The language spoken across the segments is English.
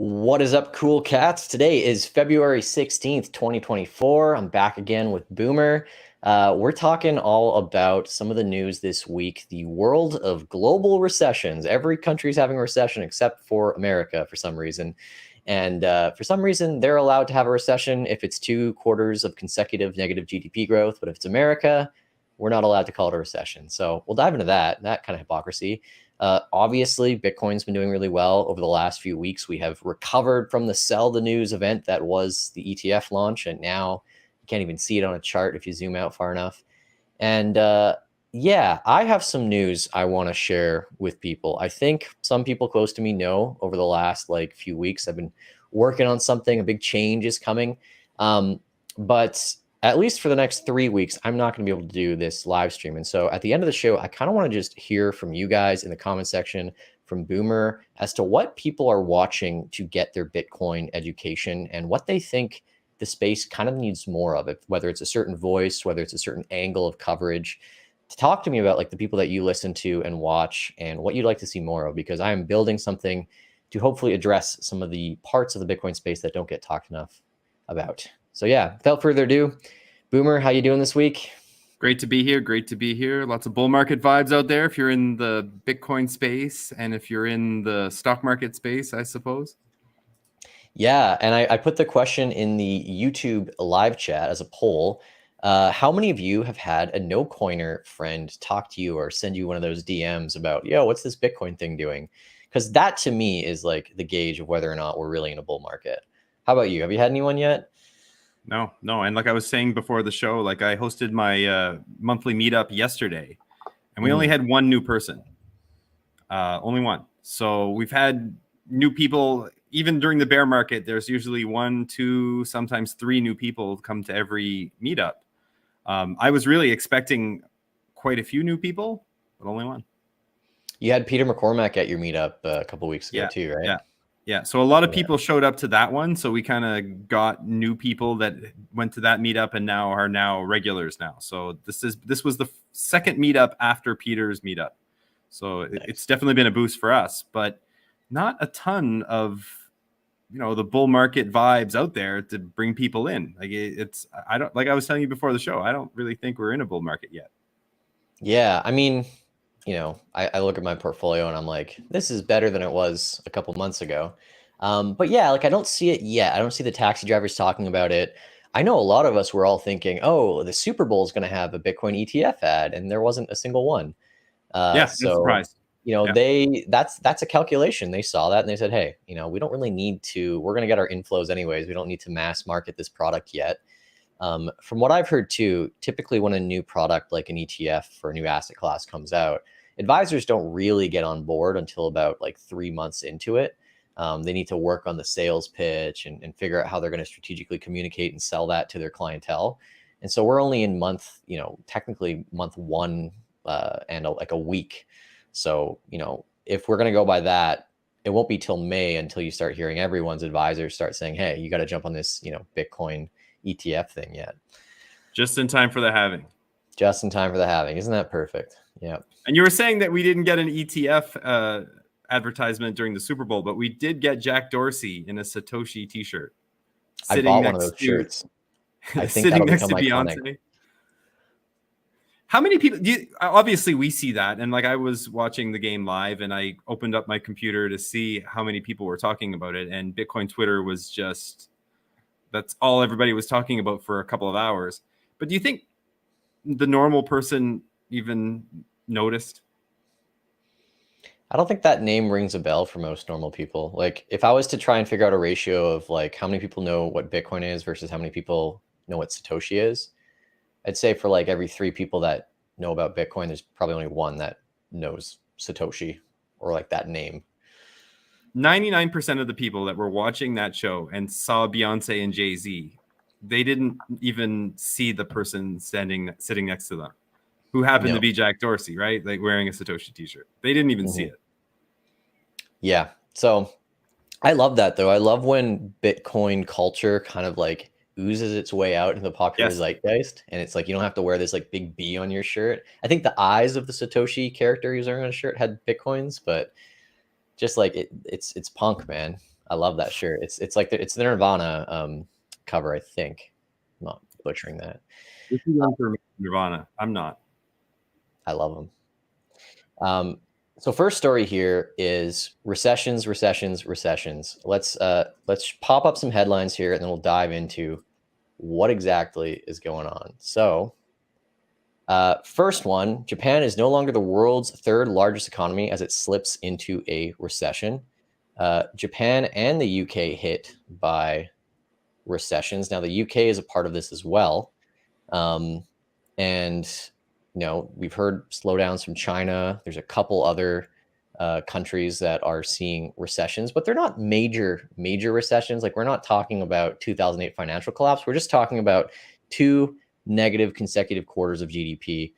What is up, cool cats? Today is February 16th, 2024. I'm back again with Boomer. We're talking all about some of the news this week, the world of global recessions. Every country's having a recession except for America for some reason. And for some reason, they're allowed to have a recession if it's 2 quarters of consecutive negative GDP growth. But if it's America, we're not allowed to call it a recession. So we'll dive into that kind of hypocrisy. Obviously, Bitcoin's been doing really well over the last few weeks. We have recovered from the sell the news event that was the ETF launch, and now you can't even see it on a chart if you zoom out far enough. And yeah, I have some news I want to share with people. I think some people close to me know over the last few weeks I've been working on something. A big change is coming, but at least for the next 3 weeks, I'm not going to be able to do this live stream. And so at the end of the show, I kind of want to just hear from you guys in the comment section, from Boomer, as to what people are watching to get their Bitcoin education and what they think the space kind of needs more of it, whether it's a certain voice, whether it's a certain angle of coverage. To talk to me about the people that you listen to and watch and what you'd like to see more of, because I am building something to hopefully address some of the parts of the Bitcoin space that don't get talked enough about. So yeah, without further ado, Boomer, how you doing this week? Great to be here. Great to be here. Lots of bull market vibes out there if you're in the Bitcoin space and if you're in the stock market space, I suppose. Yeah, and I put the question in the YouTube live chat as a poll. How many of you have had a no-coiner friend talk to you or send you one of those DMs about, yo, what's this Bitcoin thing doing? Because that to me is the gauge of whether or not we're really in a bull market. How about you? Have you had anyone yet? No. And like I was saying before the show, I hosted my monthly meetup yesterday, and we only had one new person. Only one. So we've had new people, even during the bear market, there's usually 1, 2, sometimes 3 new people come to every meetup. I was really expecting quite a few new people, but only one. You had Peter McCormack at your meetup a couple weeks ago too, right? Yeah. So a lot of people showed up to that one. So we kind of got new people that went to that meetup and are regulars now. So this was the second meetup after Peter's meetup. So it's definitely been a boost for us, but not a ton of, the bull market vibes out there to bring people in. I was telling you before the show, I don't really think we're in a bull market yet. Yeah. I mean, I look at my portfolio and I'm like, this is better than it was a couple months ago. But yeah, I don't see it yet. I don't see the taxi drivers talking about it. I know a lot of us were all thinking, oh, the Super Bowl is going to have a Bitcoin ETF ad, and there wasn't a single one. So surprised. That's a calculation. They saw that and they said, hey, we don't really need to, we're going to get our inflows anyways. We don't need to mass market this product yet. From what I've heard too, typically when a new product like an ETF for a new asset class comes out, advisors don't really get on board until about 3 months into it. They need to work on the sales pitch and figure out how they're going to strategically communicate and sell that to their clientele. And so we're only in technically month 1 and a week. So, if we're going to go by that, it won't be till May until you start hearing everyone's advisors start saying, hey, you got to jump on this, Bitcoin ETF thing yet. Just in time for the halving. Just in time for the halving. Isn't that perfect? Yeah. And you were saying that we didn't get an ETF advertisement during the Super Bowl, but we did get Jack Dorsey in a Satoshi t-shirt. I bought one of those shirts. I think sitting next to iconic. Beyonce. How many people obviously we see that, and I was watching the game live and I opened up my computer to see how many people were talking about it, and Bitcoin Twitter was just, that's all everybody was talking about for a couple of hours. But do you think the normal person even noticed? I don't think that name rings a bell for most normal people. If I was to try and figure out a ratio of how many people know what Bitcoin is versus how many people know what Satoshi is, I'd say for every 3 people that know about Bitcoin, there's probably only 1 that knows Satoshi or that name. 99% of the people that were watching that show and saw Beyonce and Jay-Z, they didn't even see the person sitting next to them, who happened to be Jack Dorsey, right? Wearing a Satoshi t-shirt. They didn't even see it. Yeah. So I love that though. I love when Bitcoin culture kind of oozes its way out into the popular zeitgeist. And it's you don't have to wear this big B on your shirt. I think the eyes of the Satoshi character he was wearing on his shirt had Bitcoins, but just it's punk, man. I love that shirt. It's like it's the Nirvana cover, I think. I'm not butchering that. This is one for Nirvana. I'm not. I love them. So first story here is recessions, recessions, recessions. Let's pop up some headlines here, and then we'll dive into what exactly is going on. So first one, Japan is no longer the world's third largest economy as it slips into a recession. Japan and the UK hit by recessions. Now the UK is a part of this as well. And we've heard slowdowns from China. There's a couple other countries that are seeing recessions, but they're not major recessions. Like, we're not talking about 2008 financial collapse. We're just talking about 2 negative consecutive quarters of GDP.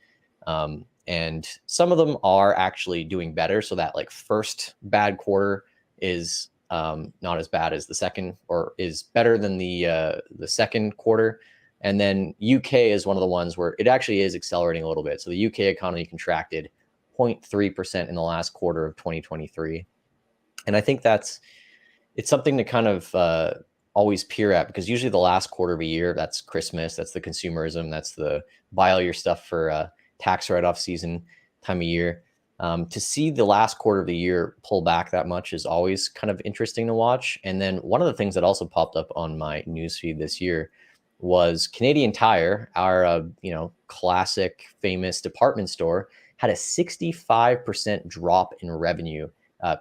And some of them are actually doing better. So that, like, first bad quarter is not as bad as the second, or is better than the second quarter. And then UK is one of the ones where it actually is accelerating a little bit. So the UK economy contracted 0.3% in the last quarter of 2023. And I think it's something to kind of always peer at, because usually the last quarter of a year, that's Christmas, that's the consumerism, that's the buy all your stuff for tax write-off season time of year. To see the last quarter of the year pull back that much is always kind of interesting to watch. And then one of the things that also popped up on my newsfeed this year was Canadian Tire, our classic famous department store, had a 65% drop in revenue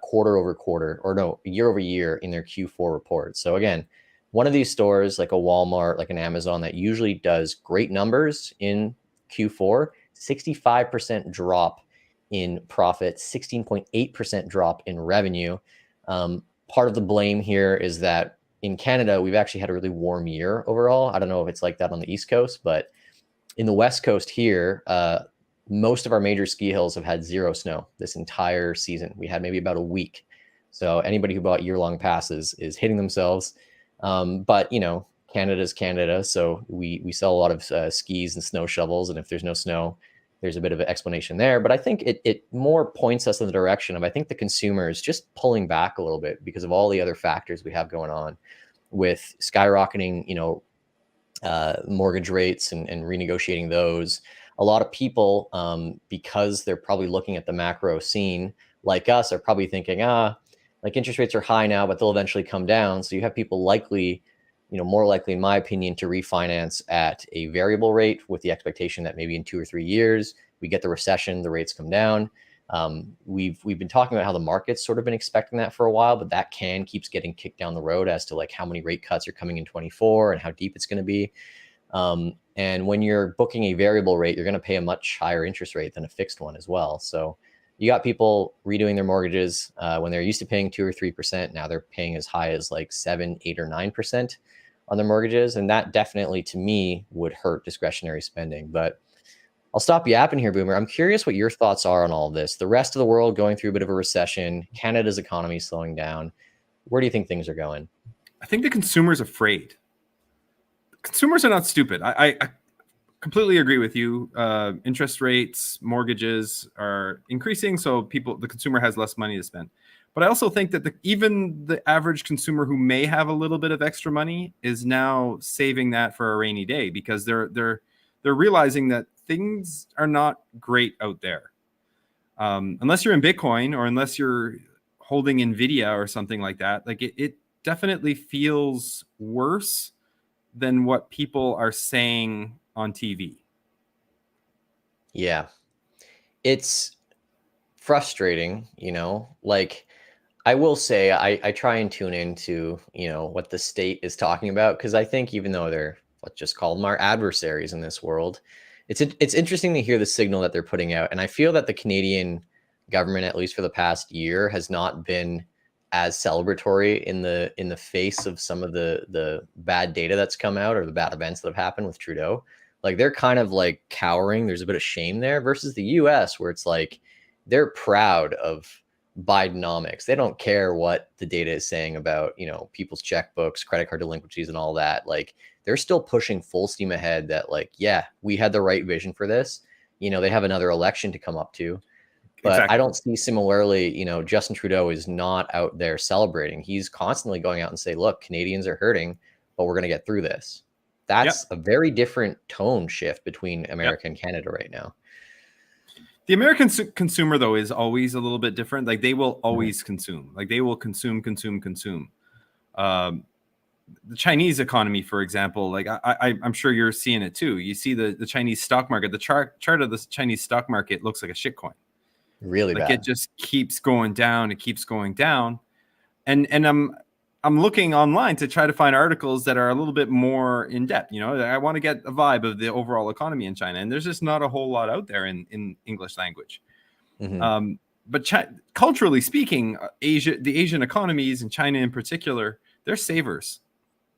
quarter over quarter, or no, year over year, in their Q4 report. So again, one of these stores, like a Walmart, like an Amazon, that usually does great numbers in Q4, 65% drop in profit, 16.8% drop in revenue. Part of the blame here is that in Canada, we've actually had a really warm year overall. I don't know if it's like that on the East Coast, but in the West Coast here, most of our major ski hills have had 0 snow this entire season. We had maybe about a week. So anybody who bought year-long passes is hitting themselves. But Canada's Canada, so we sell a lot of skis and snow shovels, and if there's no snow, there's a bit of an explanation there. But I think it more points us in the direction of, I think the consumer is just pulling back a little bit because of all the other factors we have going on, with skyrocketing, mortgage rates and renegotiating those. A lot of people, because they're probably looking at the macro scene like us, are probably thinking, like, interest rates are high now, but they'll eventually come down. So you have people likely, more likely, in my opinion, to refinance at a variable rate with the expectation that maybe in 2 or 3 years we get the recession, the rates come down. We've been talking about how the market's sort of been expecting that for a while, but that keeps getting kicked down the road as to, like, how many rate cuts are coming in 24 and how deep it's going to be. And when you're booking a variable rate, you're going to pay a much higher interest rate than a fixed one as well. So you got people redoing their mortgages when they're used to paying 2 or 3%. Now they're paying as high as like 7, 8, or 9% on their mortgages. And that definitely, to me, would hurt discretionary spending. But I'll stop yapping here, Boomer. I'm curious what your thoughts are on all of this. The rest of the world going through a bit of a recession, Canada's economy slowing down. Where do you think things are going? I think the consumer's afraid. Consumers are not stupid. I completely agree with you. Interest rates, mortgages are increasing, so the consumer has less money to spend. But I also think that even the average consumer who may have a little bit of extra money is now saving that for a rainy day, because they're realizing that things are not great out there. Unless you're in Bitcoin, or unless you're holding Nvidia or something like that, like it definitely feels worse than what people are saying on TV. Yeah, it's frustrating, like, I will say I try and tune into, what the state is talking about, because I think even though they're, let's just call them our adversaries in this world, it's interesting to hear the signal that they're putting out. And I feel that the Canadian government, at least for the past year, has not been as celebratory in the face of some of the bad data that's come out, or the bad events that have happened with Trudeau. Like, they're kind of like cowering. There's a bit of shame there, versus the US, where it's like they're proud of Bidenomics. They don't care what the data is saying about, people's checkbooks, credit card delinquencies, and all that. Like, they're still pushing full steam ahead that, like, yeah, we had the right vision for this. They have another election to come up to. But I Exactly. don't see similarly, Justin Trudeau is not out there celebrating. He's constantly going out and say, look, Canadians are hurting, but we're going to get through this. That's Yep. a very different tone shift between Yep. America and Canada right now. The American consumer, though, is always a little bit different. Like they will Mhm. always consume. Like they will consume. Um, the Chinese economy, for example, like I'm sure you're seeing it too. You see the Chinese stock market. The chart of the Chinese stock market looks like a shitcoin. Really Like it bad. just keeps going down. It keeps going down. And I'm looking online to try to find articles that are a little bit more in depth. I want to get a vibe of the overall economy in China, and there's just not a whole lot out there in English language. Hmm. But culturally speaking, the Asian economies and China in particular, they're savers.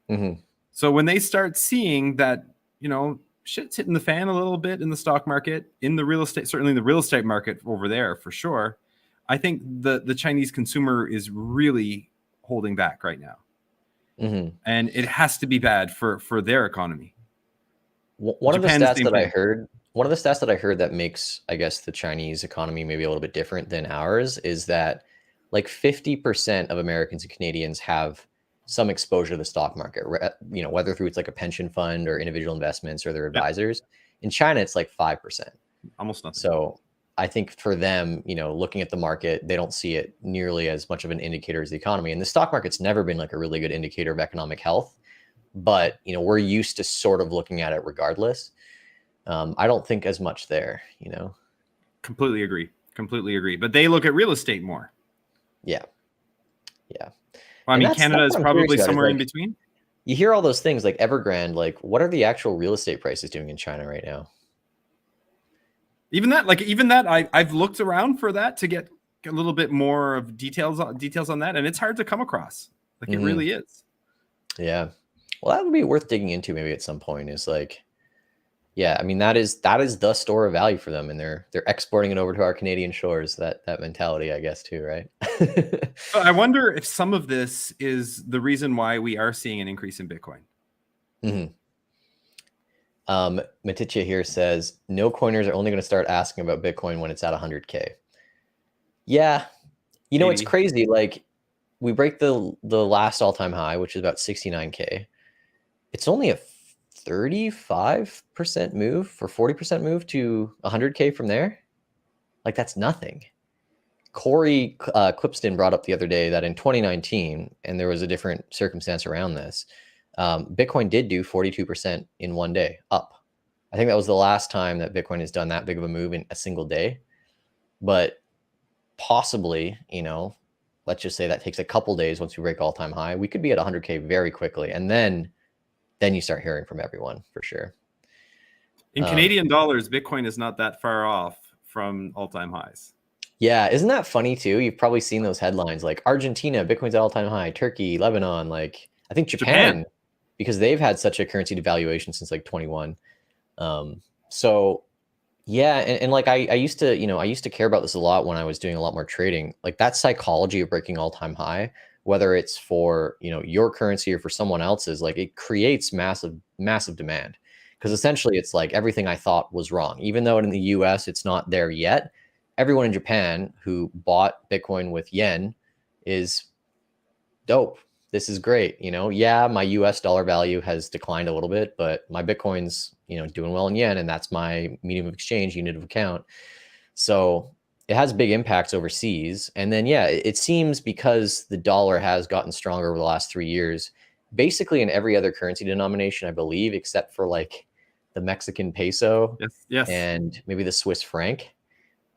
Hmm. So when they start seeing that, shit's hitting the fan a little bit in the stock market, in the real estate, certainly the real estate market over there for sure, I think the Chinese consumer is really holding back right now. Hmm. And it has to be bad for their economy. One of the Japan, the stats same that I thing. heard, one of the stats that I heard that makes, I guess, the Chinese economy maybe a little bit different than ours is that like 50% of Americans and Canadians have some exposure to the stock market, whether through it's like a pension fund or individual investments or their Yep. advisors. In China, it's like 5%. Almost nothing. So I think for them, looking at the market, they don't see it nearly as much of an indicator as the economy. And the stock market's never been like a really good indicator of economic health, but we're used to sort of looking at it regardless. I don't think as much there. Completely agree. Completely agree. But they look at real estate more. Yeah, yeah. Well, I And mean, that's Canada is what I'm curious probably about is somewhere in like between. you hear all those things like Evergrande, like what are the actual real estate prices doing in China right now? Even that, I've looked around for that to get a little bit more of details on that, and it's hard to come across. Like it Hmm. really is. Yeah. Well, that would be worth digging into maybe at some point. Is like, yeah, I mean that is the store of value for them, and they're exporting it over to our Canadian shores. That mentality, I guess, too, right? So I wonder if some of this is the reason why we are seeing an increase in Bitcoin. Hmm. Matitia here says no coiners are only going to start asking about Bitcoin when it's at 100K. Yeah, it's Maybe. crazy. Like we break the last all time high, which is about 69K. It's only a 35% move or 40% move to 100K from there. Like that's nothing. Corey Clipston brought up the other day that in 2019, and there was a different circumstance around this, Bitcoin did do 42% in one day up. I think that was the last time that Bitcoin has done that big of a move in a single day. But possibly, let's just say that takes a couple days once we break all time high. We could be at 100K very quickly, and then you start hearing from everyone for sure. In Canadian dollars, Bitcoin is not that far off from all-time highs. Yeah, isn't that funny too? You've probably seen those headlines like Argentina, Bitcoin's at all-time high, Turkey, Lebanon, like I think Japan. Japan, because they've had such a currency devaluation since like 21. So yeah, and like I used to, I used to care about this a lot when I was doing a lot more trading. Like that psychology of breaking all-time high, whether it's for, your currency or for someone else's, like it creates massive, massive demand. Because essentially it's like everything I thought was wrong. Even though in the US it's not there yet, everyone in Japan who bought Bitcoin with yen is dope. This is great. Yeah, my US dollar value has declined a little bit, but my Bitcoin's, doing well in yen, and that's my medium of exchange, unit of account. So it has big impacts overseas. And then, yeah, it seems because the dollar has gotten stronger over the last 3 years, basically in every other currency denomination, I believe, except for like the Mexican peso Yes. Yes. and maybe the Swiss franc.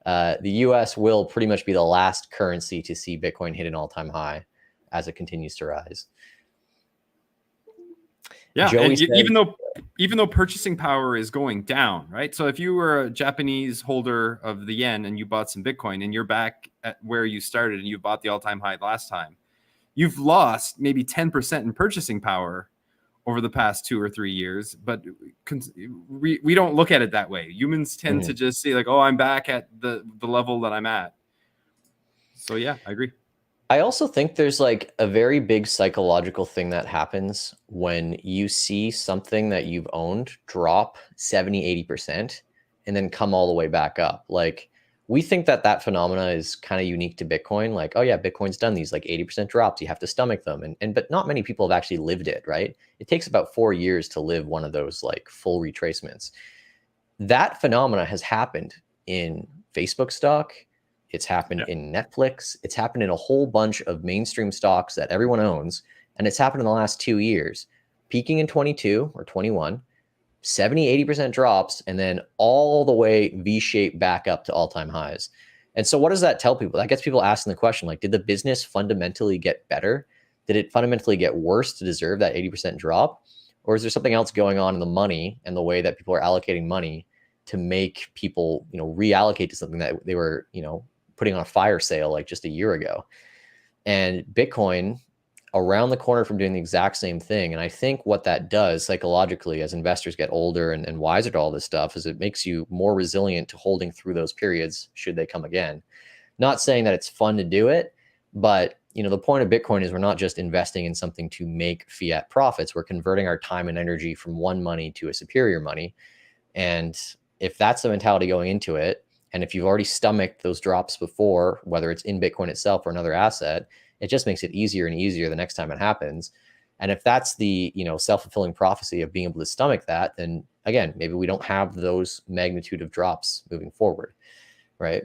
The US will pretty much be the last currency to see Bitcoin hit an all time high as it continues to rise. Yeah, Joey and says, even though purchasing power is going down, right? So if you were a Japanese holder of the yen and you bought some Bitcoin and you're back at where you started and you bought the all-time high last time, you've lost maybe 10% in purchasing power over the past 2 or 3 years. But we don't look at it that way. Humans tend to mhm. just say like, oh, I'm back at the level that I'm at. So yeah, I agree. I also think there's like a very big psychological thing that happens when you see something that you've owned drop 70, 80% and then come all the way back up. Like we think that that phenomena is kind of unique to Bitcoin. Like, oh yeah, Bitcoin's done these like 80% drops. You have to stomach them. But not many people have actually lived it, right? It takes about 4 years to live one of those like full retracements. That phenomena has happened in Facebook stock. It's happened in Netflix. It's happened in a whole bunch of mainstream stocks that everyone owns. And it's happened in the last 2 years, peaking in 22 or 21, 70, 80% drops, and then all the way V-shaped back up to all-time highs. And so what does that tell people? That gets people asking the question, like, did the business fundamentally get better? Did it fundamentally get worse to deserve that 80% drop? Or is there something else going on in the money and the way that people are allocating money to make people, reallocate to something that they were, putting on a fire sale like just a year ago? And Bitcoin around the corner from doing the exact same thing. And I think what that does psychologically as investors get older and wiser to all this stuff is it makes you more resilient to holding through those periods should they come again. Not saying that it's fun to do it, but the point of Bitcoin is we're not just investing in something to make fiat profits. We're converting our time and energy from one money to a superior money. And if that's the mentality going into it, and if you've already stomached those drops before, whether it's in Bitcoin itself or another asset, it just makes it easier and easier the next time it happens. And if that's the self-fulfilling prophecy of being able to stomach that, then again, maybe we don't have those magnitude of drops moving forward, right?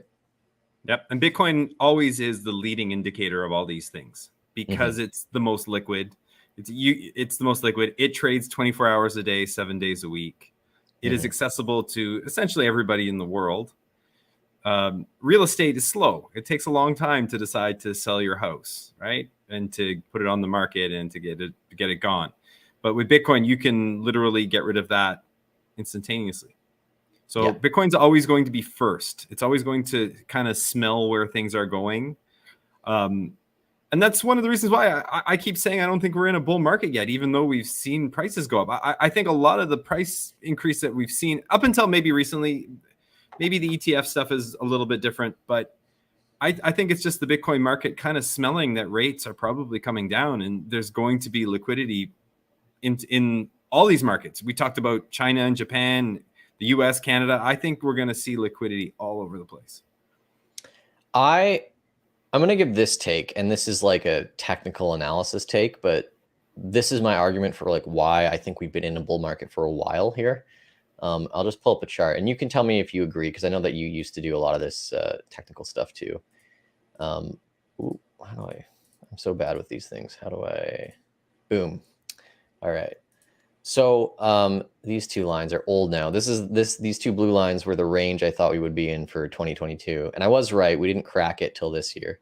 Yep. And Bitcoin always is the leading indicator of all these things because it's the most liquid. It's the most liquid. It trades 24 hours a day, 7 days a week. It is accessible to essentially everybody in the world. Real estate is slow. It takes a long time to decide to sell your house, right? And to put it on the market and to get it gone. But with Bitcoin, you can literally get rid of that instantaneously. So Bitcoin's always going to be first. It's always going to kind of smell where things are going. And that's one of the reasons why I keep saying I don't think we're in a bull market yet, even though we've seen prices go up. I think a lot of the price increase that we've seen up until maybe recently, maybe the ETF stuff is a little bit different, but I think it's just the Bitcoin market kind of smelling that rates are probably coming down and there's going to be liquidity in all these markets. We talked about China and Japan, the US, Canada. I think we're going to see liquidity all over the place. I'm going to give this take, and this is like a technical analysis take, but this is my argument for like why I think we've been in a bull market for a while here. I'll just pull up a chart and you can tell me if you agree, because I know that you used to do a lot of this technical stuff too. I'm so bad with these things. Boom. All right. So these two lines are old now. These two blue lines were the range I thought we would be in for 2022. And I was right. We didn't crack it till this year.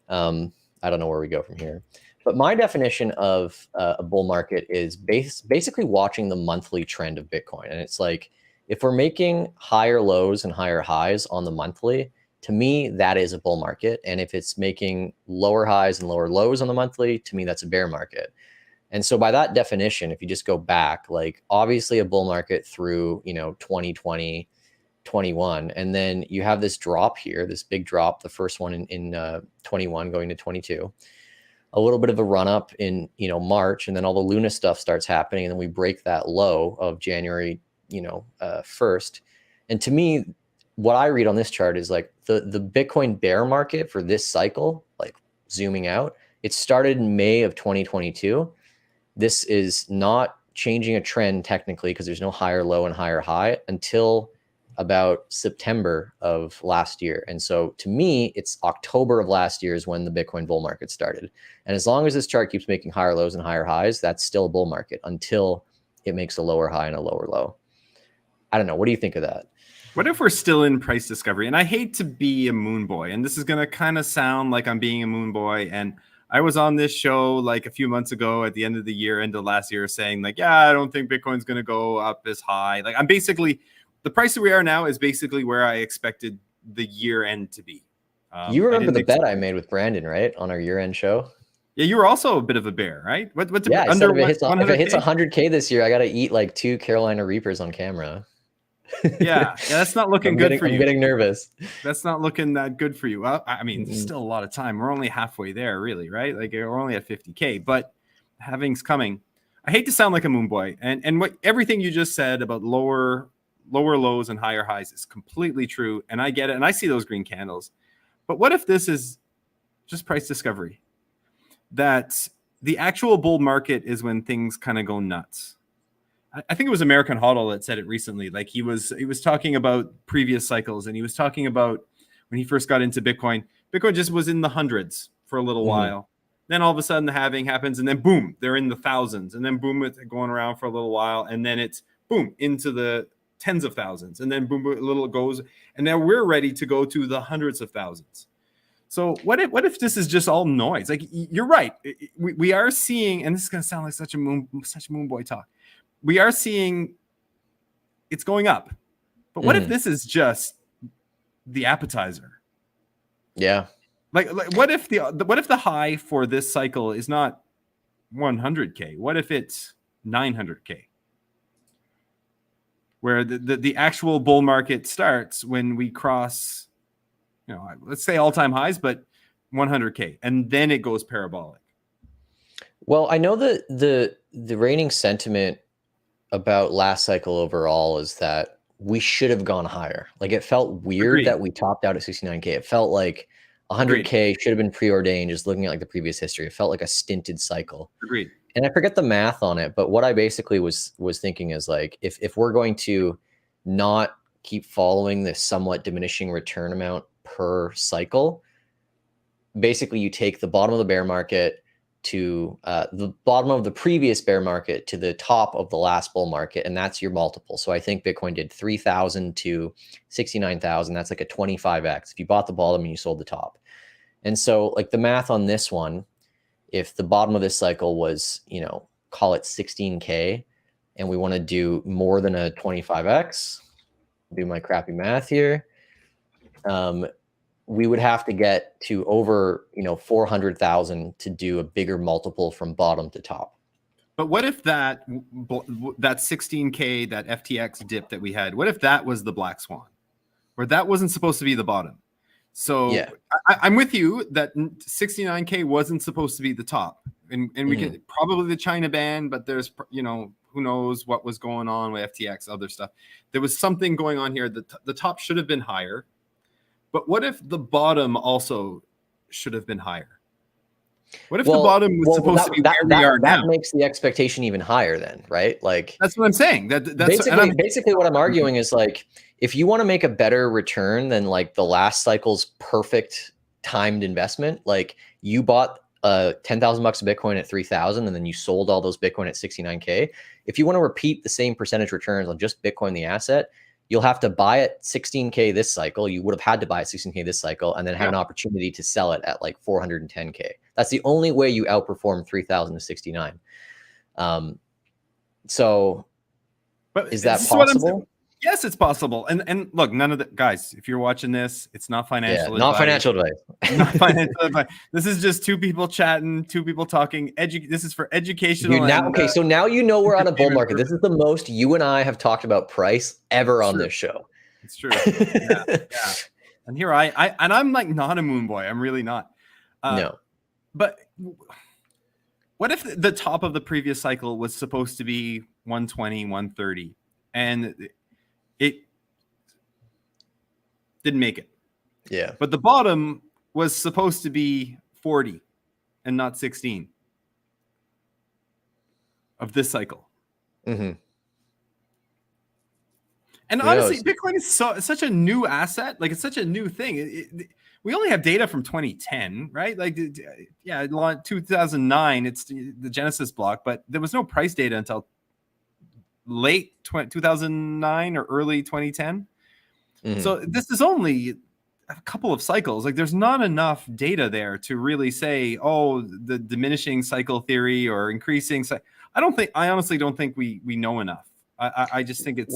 I don't know where we go from here. But my definition of a bull market is basically watching the monthly trend of Bitcoin. And it's like, if we're making higher lows and higher highs on the monthly, to me, that is a bull market. And if it's making lower highs and lower lows on the monthly, to me, that's a bear market. And so by that definition, if you just go back, like obviously a bull market through, 2020, 21, and then you have this drop here, this big drop, the first one in 21 going to 22, a little bit of a run up in, March, and then all the Luna stuff starts happening. And then we break that low of January, 1st. And to me, what I read on this chart is like the Bitcoin bear market for this cycle, like zooming out, it started in May of 2022. This is not changing a trend technically because there's no higher low and higher high until about September of last year. And so to me, it's October of last year is when the Bitcoin bull market started. And as long as this chart keeps making higher lows and higher highs, that's still a bull market until it makes a lower high and a lower low. I don't know. What do you think of that? What if we're still in price discovery? And I hate to be a moon boy, and this is going to kind of sound like I'm being a moon boy. And I was on this show like a few months ago at the end of the year, end of last year, saying like, yeah, I don't think Bitcoin's going to go up as high. Like I'm basically, the price that we are now is basically where I expected the year end to be. You remember the bet I made with Brandon, right? On our year end show? Yeah, you were also a bit of a bear, right? What's yeah, I said if it hits 100K this year, I got to eat like 2 Carolina Reapers on camera. Yeah, that's not looking good for you. I'm getting nervous. That's not looking that good for you. Well, I mean, there's still a lot of time. We're only halfway there, really, right? Like we're only at 50K, but halving's coming. I hate to sound like a moon boy, and what everything you just said about lower lower lows and higher highs is completely true. And I get it. And I see those green candles. But what if this is just price discovery? That the actual bull market is when things kind of go nuts. I think it was American Hodl that said it recently. Like he was talking about previous cycles, and he was talking about when he first got into Bitcoin. Bitcoin just was in the hundreds for a little while. Then all of a sudden the halving happens, and then boom, they're in the thousands, and then boom, it's going around for a little while, and then it's boom into the tens of thousands, and then boom, boom, a little goes, and now we're ready to go to the hundreds of thousands. So what if this is just all noise? Like you're right, we are seeing, and this is going to sound like such moon boy talk. We are seeing it's going up, but what if this is just the appetizer? Yeah. Like what if the high for this cycle is not 100K? What if it's 900K? Where the actual bull market starts when we cross, let's say all-time highs, but 100K, and then it goes parabolic. Well, I know that the reigning sentiment about last cycle overall is that we should have gone higher. Like it felt weird that we topped out at 69K. It felt like 100K should have been preordained, just looking at like the previous history. It felt like a stinted cycle. Agreed. And I forget the math on it, but what I basically was thinking is like, if we're going to not keep following this somewhat diminishing return amount per cycle, basically you take the bottom of the bear market to the bottom of the previous bear market to the top of the last bull market, and that's your multiple. So I think Bitcoin did 3,000 to 69,000. That's like a 25x if you bought the bottom and you sold the top. And so like the math on this one, if the bottom of this cycle was, call it 16K, and we want to do more than a 25x, do my crappy math here, we would have to get to over 400,000 to do a bigger multiple from bottom to top. But what if that 16K, that FTX dip that we had, what if that was the black swan, where that wasn't supposed to be the bottom? So yeah. I'm with you that 69K wasn't supposed to be the top, and we could probably the China ban, but there's who knows what was going on with FTX, other stuff. There was something going on here. The top should have been higher. But what if the bottom also should have been higher? What if the bottom was supposed to be where we are now? That makes the expectation even higher then, right? Like that's what I'm saying. That's basically what I'm arguing is like, if you want to make a better return than like the last cycle's perfect timed investment, like you bought $10,000 of Bitcoin at 3,000 and then you sold all those Bitcoin at 69K. If you want to repeat the same percentage returns on just Bitcoin, the asset, you'll have to buy it 16K this cycle. You would have had to buy it 16K this cycle and then have an opportunity to sell it at like 410K. That's the only way you outperform 3,000 to 69. So but is that possible? Yes, it's possible. And look, none of the guys, if you're watching this, it's not financial advice. Not financial advice. Not financial advice. This is just two people chatting, two people talking. This is for educational. Dude, so now we're on a bull market. This is the most you and I have talked about price ever on this show. It's true. Yeah. And here I'm like not a moon boy. I'm really not. No. But what if the top of the previous cycle was supposed to be 120, 130, and it didn't make it? Yeah. But the bottom was supposed to be 40 and not 16 of this cycle. Mm-hmm. And honestly, Bitcoin is such a new asset. Like it's such a new thing. We only have data from 2010, right? Like, 2009, it's the Genesis block, but there was no price data until late 2009 or early 2010. So this is only a couple of cycles. Like there's not enough data there to really say, oh, the diminishing cycle theory or increasing. I honestly don't think we know enough. I just think it's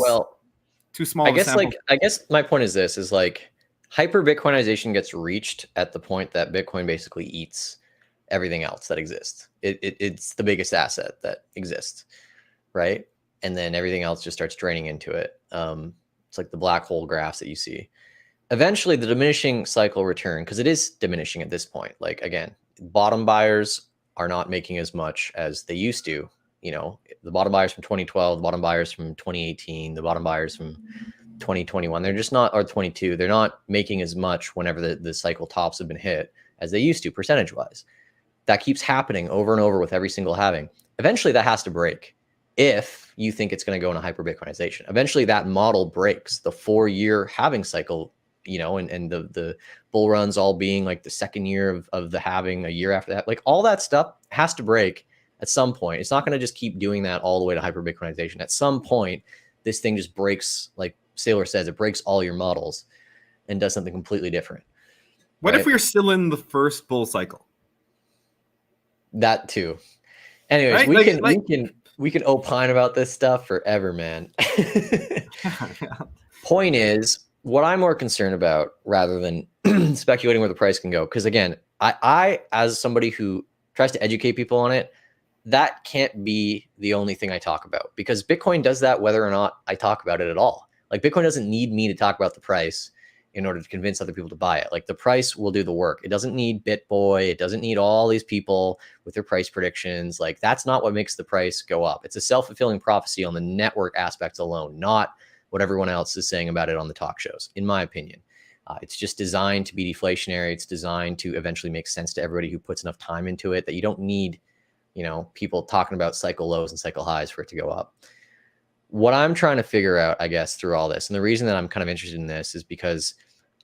too small. I guess my point is this is like hyper Bitcoinization gets reached at the point that Bitcoin basically eats everything else that exists. It's the biggest asset that exists, right? And then everything else just starts draining into it. It's like the black hole graphs that you see. Eventually, the diminishing cycle return, because it is diminishing at this point. Like, again, bottom buyers are not making as much as they used to, you know, the bottom buyers from 2012, the bottom buyers from 2018, the bottom buyers from 2021, they're just not, or 22, they're not making as much whenever the cycle tops have been hit as they used to percentage wise. That keeps happening over and over with every single halving. Eventually that has to break if you think it's going to go into hyper Bitcoinization. Eventually that model breaks. The 4-year halving cycle, you know, and the bull runs all being like the second year of the halving, a year after that, like all that stuff has to break at some point. It's not going to just keep doing that all the way to hyper Bitcoinization. At some point, this thing just breaks, like Saylor says, it breaks all your models and does something completely different. What if we're still in the first bull cycle? That too. Anyways, right? we can opine about this stuff forever, man. Point is, what I'm more concerned about rather than speculating where the price can go, because again, I as somebody who tries to educate people on it, that can't be the only thing I talk about, because Bitcoin does that whether or not I talk about it at all. Like Bitcoin doesn't need me to talk about the price in order to convince other people to buy it. Like the price will do the work. It doesn't need BitBoy. It doesn't need all these people with their price predictions. Like that's not what makes the price go up. It's a self-fulfilling prophecy on the network aspects alone, not what everyone else is saying about it on the talk shows, in my opinion. It's just designed to be deflationary. It's designed to eventually make sense to everybody who puts enough time into it, that you don't need, you know, people talking about cycle lows and cycle highs for it to go up. What I'm trying to figure out, I guess, through all this, and the reason that I'm kind of interested in this is because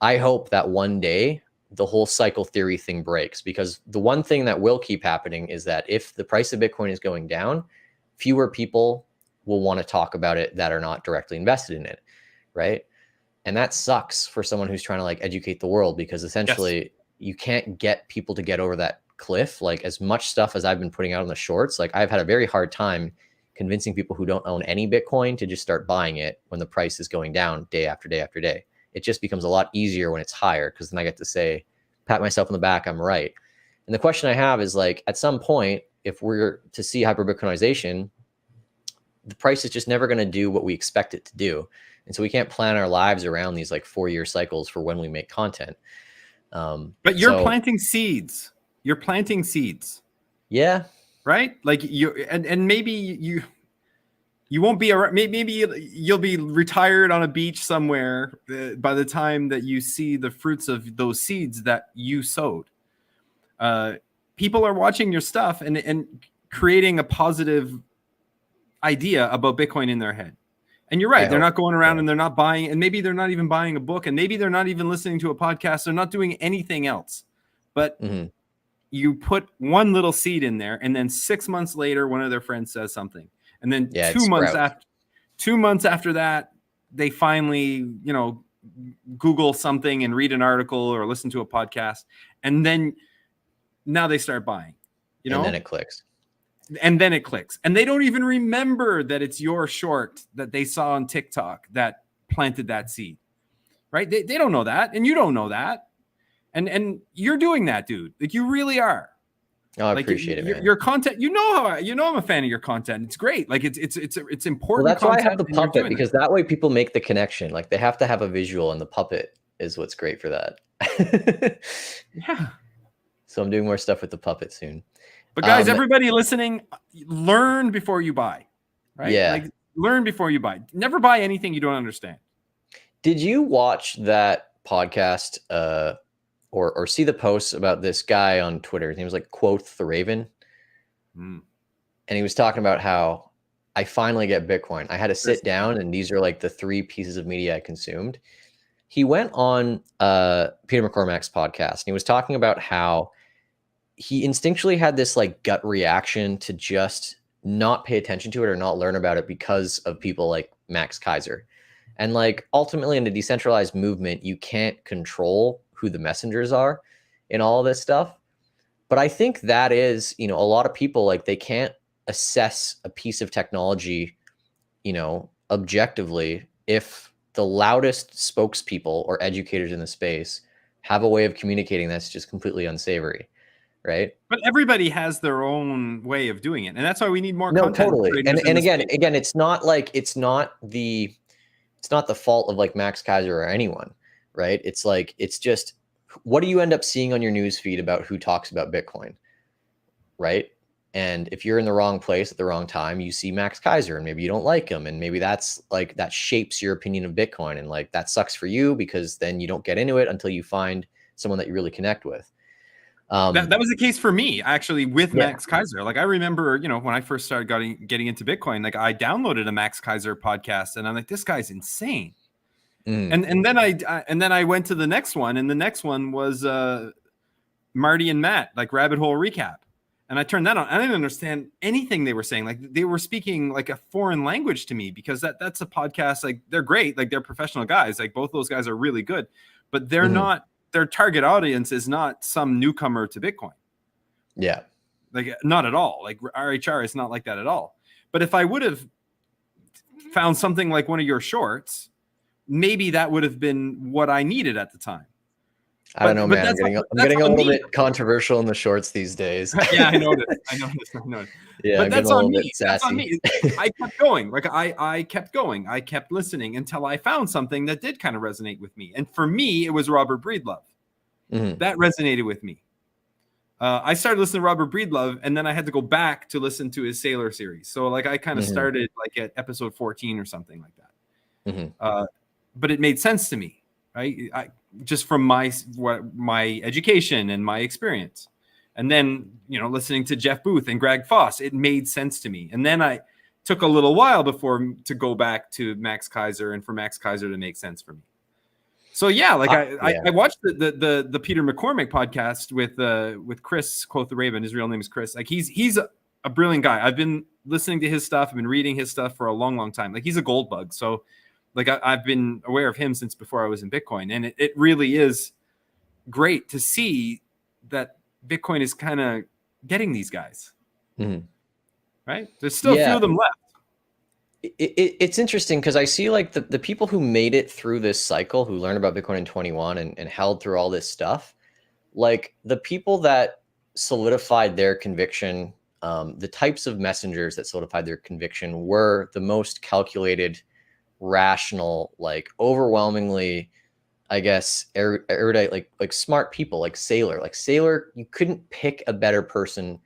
I hope that one day the whole cycle theory thing breaks, because the one thing that will keep happening is that if the price of Bitcoin is going down, fewer people will want to talk about it that are not directly invested in it, right? And that sucks for someone who's trying to like educate the world, because essentially you can't get people to get over that cliff. Like as much stuff as I've been putting out on the shorts, like I've had a very hard time convincing people who don't own any Bitcoin to just start buying it when the price is going down day after day after day. It just becomes a lot easier when it's higher, because then I get to say, pat myself on the back, I'm right. And the question I have is like, at some point, if we're to see hyper Bitcoinization, the price is just never going to do what we expect it to do. And so we can't plan our lives around these like 4-year cycles for when we make content. But you're planting seeds. You're planting seeds. Yeah. Right? Like you, and maybe you won't be around. Maybe you'll be retired on a beach somewhere by the time that you see the fruits of those seeds that you sowed. People are watching your stuff and creating a positive idea about Bitcoin in their head. And you're right. They're not going around and they're not buying, and maybe they're not even buying a book, and maybe they're not even listening to a podcast. They're not doing anything else. But you put one little seed in there, and then 6 months later, one of their friends says something. And then 2 months after that, they finally, you know, Google something and read an article or listen to a podcast. And then now they start buying, you know, and then it clicks. And then it clicks. And they don't even remember that it's your short that they saw on TikTok that planted that seed, right? They don't know that. And you don't know that. And you're doing that, dude. Like you really are. Oh, I appreciate it, man. Your content, you know I'm a fan of your content. It's great. Like it's important. Well, that's why I have the puppet, because that way people make the connection. Like they have to have a visual, and the puppet is what's great for that. Yeah. So I'm doing more stuff with the puppet soon. But guys, everybody listening, learn before you buy, right? Yeah. Like learn before you buy. Never buy anything you don't understand. Did you watch that podcast or see the posts about this guy on Twitter? His name was like Quoth the Raven. And he was talking about how I finally get Bitcoin. I had to sit down, and these are like the 3 pieces of media I consumed. He went on Peter McCormack's podcast, and he was talking about how he instinctually had this like gut reaction to just not pay attention to it or not learn about it because of people like Max Kaiser. And like ultimately in a decentralized movement, you can't control who the messengers are in all of this stuff. But I think that is, you know, a lot of people, like they can't assess a piece of technology, you know, objectively if the loudest spokespeople or educators in the space have a way of communicating that's just completely unsavory. Right. But everybody has their own way of doing it. And that's why we need more content. Totally. And again, it's not like it's not the fault of like Max Kaiser or anyone. Right. It's like it's just, what do you end up seeing on your news feed about who talks about Bitcoin? Right. And if you're in the wrong place at the wrong time, you see Max Kaiser and maybe you don't like him. And maybe that's like, that shapes your opinion of Bitcoin. And like, that sucks for you because then you don't get into it until you find someone that you really connect with. That was the case for me actually with Yeah. Max Kaiser. Like I remember, when I first started getting into Bitcoin, like I downloaded a Max Kaiser podcast and I'm like, this guy's insane. And then I went to the next one, and the next one was Marty and Matt, like Rabbit Hole Recap. And I turned that on. I didn't understand anything they were saying. Like they were speaking like a foreign language to me, because that's a podcast. Like they're great. Like they're professional guys. Like both those guys are really good, but they're not, their target audience is not some newcomer to Bitcoin. Yeah. Like not at all. Like RHR is not like that at all. But if I would have found something like one of your shorts, maybe that would have been what I needed at the time. I don't know, man. I'm getting a little bit controversial in the shorts these days. Yeah, I noticed. Yeah, but that's on me. That's on me. I kept going. Like I kept going. I kept listening until I found something that did kind of resonate with me. And for me, it was Robert Breedlove. That resonated with me. I started listening to Robert Breedlove, and then I had to go back to listen to his Sailor series. So like I kind of started like at episode 14 or something like that. But it made sense to me, right? Just from my education and my experience. And then, listening to Jeff Booth and Greg Foss, it made sense to me. And then I took a little while to go back to Max Kaiser and for Max Kaiser to make sense for me. So yeah, like I watched the Peter McCormick podcast with Chris, quote the Raven. His real name is Chris. Like he's a brilliant guy. I've been listening to his stuff. I've been reading his stuff for a long, long time. Like he's a gold bug. So like I've been aware of him since before I was in Bitcoin. And it really is great to see that Bitcoin is kind of getting these guys, right? There's still a few of them left. It's interesting because I see like the people who made it through this cycle, who learned about Bitcoin in 21 and held through all this stuff, like the people that solidified their conviction, the types of messengers that solidified their conviction were the most calculated, rational, like overwhelmingly, I guess, erudite, like smart people, like Sailor. Like Sailor, you couldn't pick a better person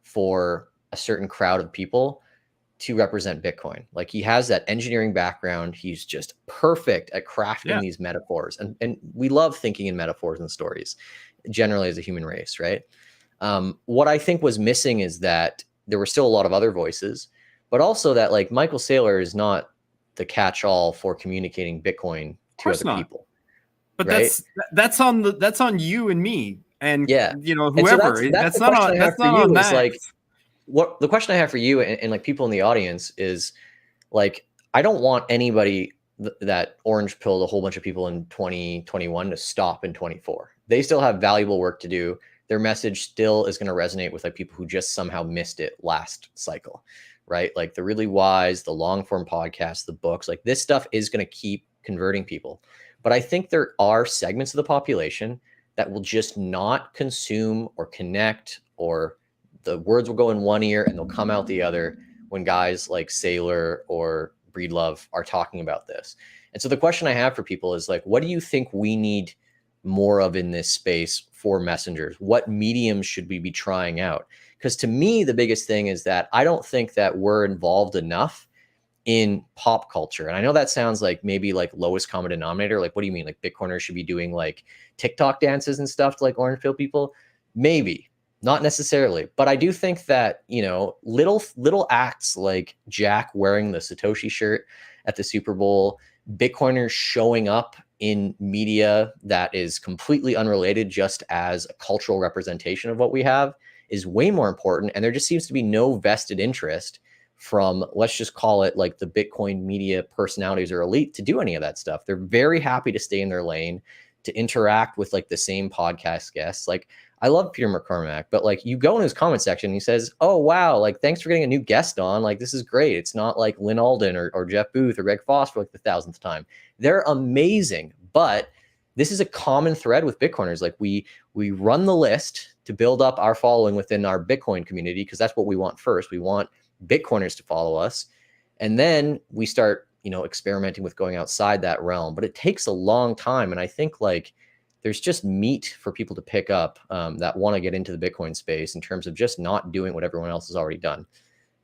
for a certain crowd of people to represent Bitcoin. Like he has that engineering background. He's just perfect at crafting these metaphors. And we love thinking in metaphors and stories generally as a human race, right? What I think was missing is that there were still a lot of other voices, but also that like Michael Saylor is not the catch-all for communicating Bitcoin to other people. But right? that's on you and me and whoever. So that's not on Max. Like, what the question I have for you and like people in the audience is like, I don't want anybody that orange pilled a whole bunch of people in 2021 to stop in 24. They still have valuable work to do. Their message still is going to resonate with like people who just somehow missed it last cycle, right? Like the really wise, the long form podcasts, the books, like this stuff is going to keep converting people. But I think there are segments of the population that will just not consume or connect, or the words will go in one ear and they'll come out the other when guys like Sailor or Breedlove are talking about this. And so the question I have for people is like, what do you think we need more of in this space for messengers? What mediums should we be trying out? Because to me, the biggest thing is that I don't think that we're involved enough in pop culture. And I know that sounds like maybe like lowest common denominator. Like, what do you mean? Like Bitcoiners should be doing like TikTok dances and stuff to like orange pill people? Maybe. Not necessarily, but I do think that, little acts like Jack wearing the Satoshi shirt at the Super Bowl, Bitcoiners showing up in media that is completely unrelated just as a cultural representation of what we have is way more important. And there just seems to be no vested interest from, let's just call it like the Bitcoin media personalities or elite to do any of that stuff. They're very happy to stay in their lane, to interact with like the same podcast guests. Like, I love Peter McCormack, but like you go in his comment section and he says, oh, wow, like thanks for getting a new guest on. Like, this is great. It's not like Lynn Alden or Jeff Booth or Greg Foss for like the 1,000th time. They're amazing. But this is a common thread with Bitcoiners. Like we run the list to build up our following within our Bitcoin community, because that's what we want first. We want Bitcoiners to follow us. And then we start, experimenting with going outside that realm. But it takes a long time. And I think like there's just meat for people to pick up that want to get into the Bitcoin space in terms of just not doing what everyone else has already done.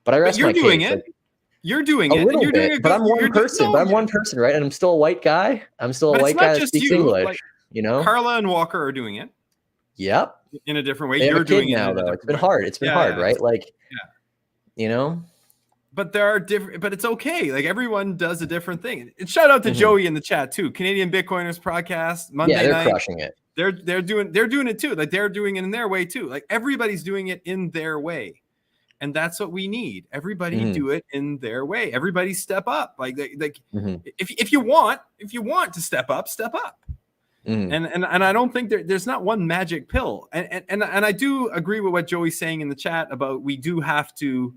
But I But rest you're my doing case. it. Like, you're doing a it, and little you're doing bit, a but good. I'm one person. No, But I'm one person, right? And I'm still a white guy. I'm still a but it's white guy not that just speaks you. English. Like You know? Carla and Walker are doing it. Yep. In a different way. They have You're a kid doing it in now, a though. It's different been way. hard. It's been hard, right? Like, you know. But there are different. But it's okay. Like everyone does a different thing. And shout out to Joey in the chat too. Canadian Bitcoiners podcast Monday they're night. crushing it. They're doing it too. Like they're doing it in their way too. Like everybody's doing it in their way. And that's what we need. Everybody do it in their way. Everybody step up. Like if you want to step up, step up. And I don't think there's not one magic pill. And I do agree with what Joey's saying in the chat about we do have to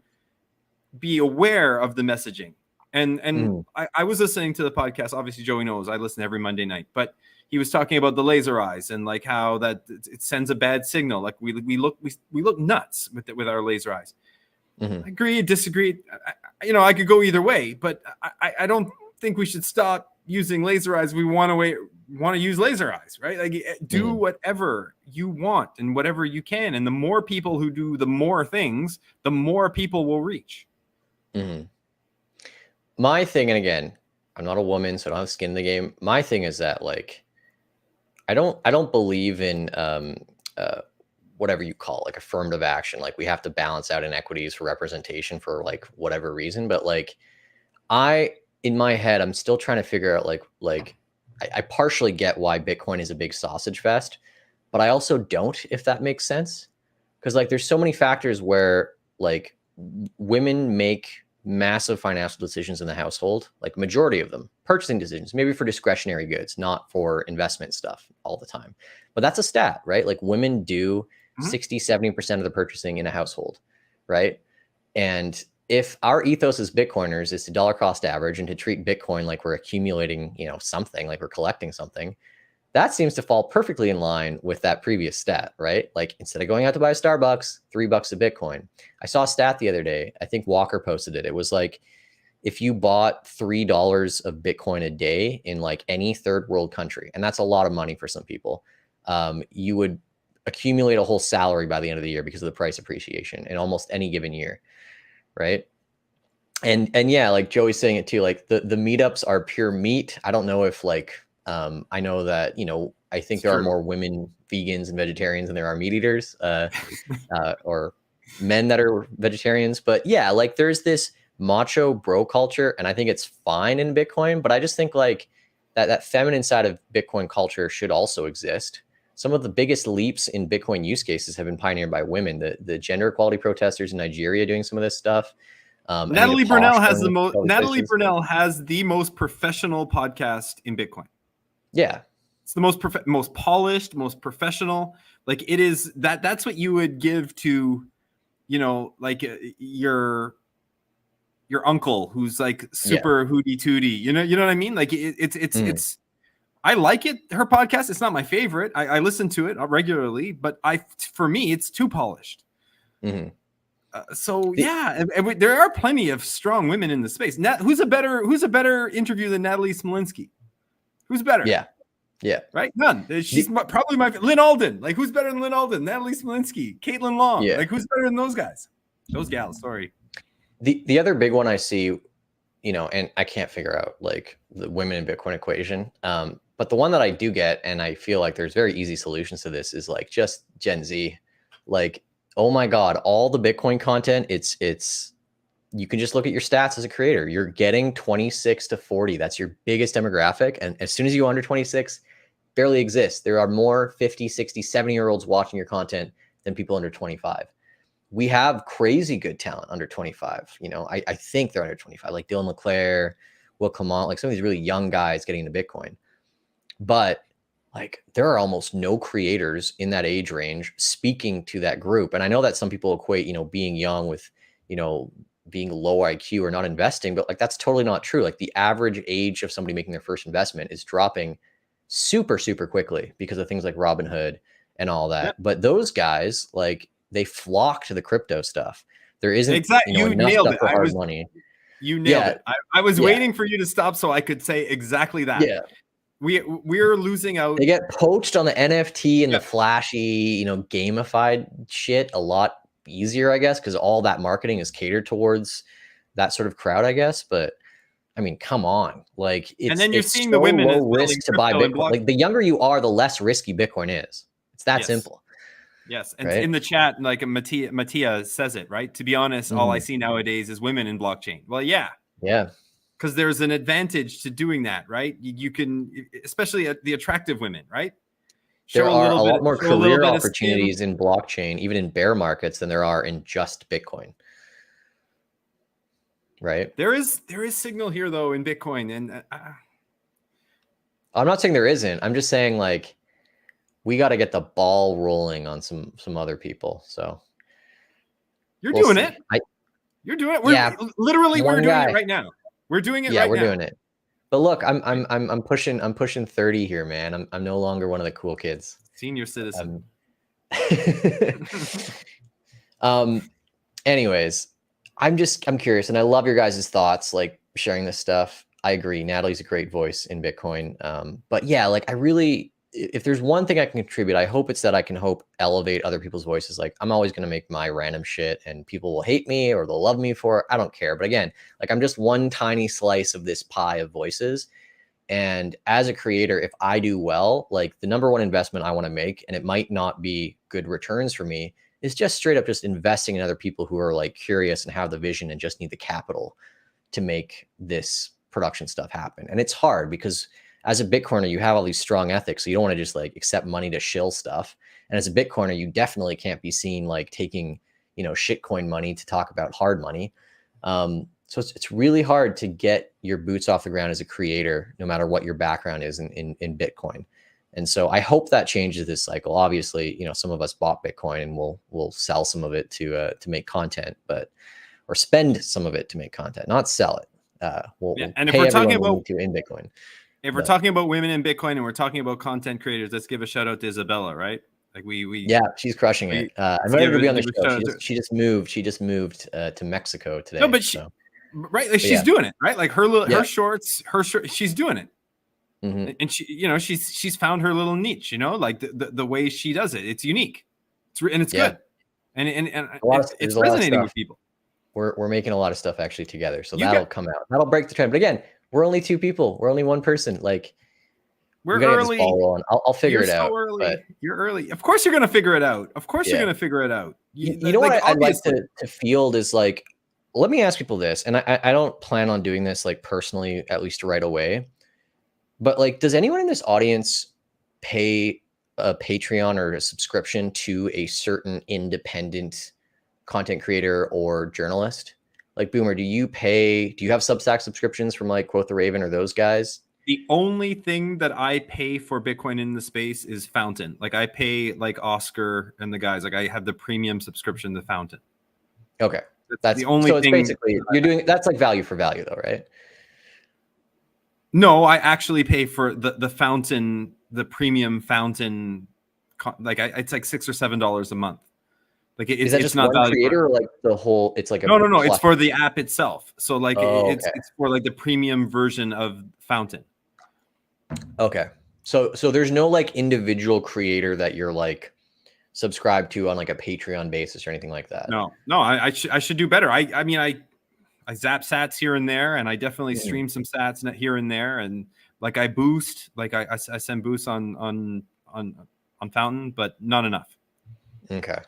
be aware of the messaging. And I was listening to the podcast. Obviously, Joey knows I listen every Monday night, but he was talking about the laser eyes and like how that it sends a bad signal. Like we look nuts with our laser eyes. I agree, disagree. I could go either way, but I don't think we should stop using laser eyes. We want to use laser eyes, right? Like do whatever you want and whatever you can. And the more people who do the more things, the more people will reach. My thing, and again, I'm not a woman, so I don't have skin in the game. My thing is that like, I don't believe in whatever you call like affirmative action. Like we have to balance out inequities for representation for like whatever reason. But like in my head, I'm still trying to figure out like I partially get why Bitcoin is a big sausage fest, but I also don't, if that makes sense. Because like there's so many factors where like women make massive financial decisions in the household, like majority of them, purchasing decisions, maybe for discretionary goods, not for investment stuff all the time. But that's a stat, right? Like women do 60, 70% of the purchasing in a household, right? And if our ethos as Bitcoiners is to dollar cost average and to treat Bitcoin like we're accumulating, something, like we're collecting something, that seems to fall perfectly in line with that previous stat, right? Like instead of going out to buy a Starbucks, $3 a Bitcoin. I saw a stat the other day. I think Walker posted it. It was like, if you bought $3 of Bitcoin a day in like any third world country, and that's a lot of money for some people, you would accumulate a whole salary by the end of the year because of the price appreciation in almost any given year, right? And yeah, like Joey's saying it too, like the meetups are pure meat. I don't know if like, I know that, I think there are more women vegans and vegetarians than there are meat eaters, or men that are vegetarians. But yeah, like there's this macho bro culture, and I think it's fine in Bitcoin, but I just think like that feminine side of Bitcoin culture should also exist. Some of the biggest leaps in Bitcoin use cases have been pioneered by women. The gender equality protesters in Nigeria doing some of this stuff. Natalie Burnell has the most professional podcast in Bitcoin. Yeah. It's the most polished, most professional. Like it is that's what you would give to, like your uncle who's like super hooty tooty. You know what I mean? Like it's I like it. Her podcast, it's not my favorite. I listen to it regularly, but for me, it's too polished. There are plenty of strong women in the space. Who's a better interview than Natalie Smolinski? Who's better? Yeah. Right? None. She's probably my Lynn Alden. Like who's better than Lynn Alden? Natalie Smolinski, Caitlin Long. Yeah. Like who's better than those guys? Those gals. Sorry. The other big one I see, and I can't figure out like the women in Bitcoin equation. But the one that I do get, and I feel like there's very easy solutions to this, is like just Gen Z. Like, oh my God, all the Bitcoin content, it's you can just look at your stats as a creator. You're getting 26 to 40. That's your biggest demographic. And as soon as you go under 26, barely exists. There are more 50, 60, 70-year-olds watching your content than people under 25. We have crazy good talent under 25. I think they're under 25, like Dylan LeClaire, Will Clement, like some of these really young guys getting into Bitcoin. But like there are almost no creators in that age range speaking to that group. And I know that some people equate, being young with, being low IQ or not investing, but like that's totally not true. Like the average age of somebody making their first investment is dropping super, super quickly because of things like Robinhood and all that. Yep. But those guys, like they flock to the crypto stuff. There isn't exactly enough stuff for hard money. You nailed it. I was waiting for you to stop so I could say exactly that. Yeah. we're losing out. They get poached on the NFT and Yeah. the flashy, gamified shit a lot easier, I guess, because all that marketing is catered towards that sort of crowd, I guess. But I mean, come on, like And then you're it's seeing the so women low as well in risk to buy crypto and Bitcoin. blockchain. Like the younger you are, the less risky Bitcoin is. It's that Yes. simple. Yes, and Right? in the chat, like Mattia says it, right? To be honest, all I see nowadays is women in blockchain. Well, yeah, Yeah. because there's an advantage to doing that, right? You can, especially the attractive women, right? There are a lot more show a little career bit of skin. opportunities in blockchain, even in bear markets, than there are in just Bitcoin. Right? There is signal here though in Bitcoin, and I'm not saying there isn't. I'm just saying like we got to get the ball rolling on some other people. So you're we'll doing see. it. You're doing it. Yeah, We're doing guy. it right now. We're doing it Yeah, right we're now. doing it. But look, I'm pushing 30 here, man. I'm no longer one of the cool kids. Senior citizen. Anyways, I'm curious, and I love your guys' thoughts, like sharing this stuff. I agree. Natalie's a great voice in Bitcoin. But yeah, like if there's one thing I can contribute, I hope it's that I can elevate other people's voices. Like I'm always going to make my random shit and people will hate me or they'll love me for it. I don't care. But again, like I'm just one tiny slice of this pie of voices. And as a creator, if I do well, like the number one investment I want to make, and it might not be good returns for me, is just straight up just investing in other people who are like curious and have the vision and just need the capital to make this production stuff happen. And it's hard because as a Bitcoiner, you have all these strong ethics. So you don't want to just like accept money to shill stuff. And as a Bitcoiner, you definitely can't be seen like taking, shitcoin money to talk about hard money. So it's really hard to get your boots off the ground as a creator, no matter what your background is in Bitcoin. And so I hope that changes this cycle. Obviously, some of us bought Bitcoin and we'll sell some of it to make content, or spend some of it to make content, not sell it. We'll and if pay we're everyone talking we about need to in Bitcoin. If we're talking about women in Bitcoin and we're talking about content creators, let's give a shout out to Isabella, right? Like yeah, she's crushing it. I invited her to be on the show. She just moved to Mexico today. No, but right, like she's doing it, right? Like her shorts, she's doing it. Mm-hmm. And she's found her little niche, like the way she does it. It's unique. It's good. And it's resonating with people. We're making a lot of stuff actually together. So that'll come out. That'll break the trend. But again, we're only two people. We're only one person. Like we're early. I'll figure it out. Early. You're early. Of course you're gonna figure it out. You're gonna figure it out. You know what I'd like to field is like, let me ask people this. And I don't plan on doing this like personally, at least right away. But like, does anyone in this audience pay a Patreon or a subscription to a certain independent content creator or journalist? Like Boomer, do you have Substack subscriptions from like Quote the Raven or those guys? The only thing that I pay for Bitcoin in the space is Fountain. Like I pay like Oscar and the guys, like I have the premium subscription to Fountain. Okay. That's the only thing. So it's basically that's like value for value though, right? No, I actually pay for the Fountain, the premium Fountain. Like it's like $6 or $7 a month. Like is that just not one creator or like the whole? It's like no. It's for the app itself. So like it's for like the premium version of Fountain. Okay, so there's no like individual creator that you're like subscribed to on like a Patreon basis or anything like that. No. I should do better. I mean I zap sats here and there, and I definitely stream some sats here and there, and like I boost, like I send boosts on Fountain, but not enough. Okay.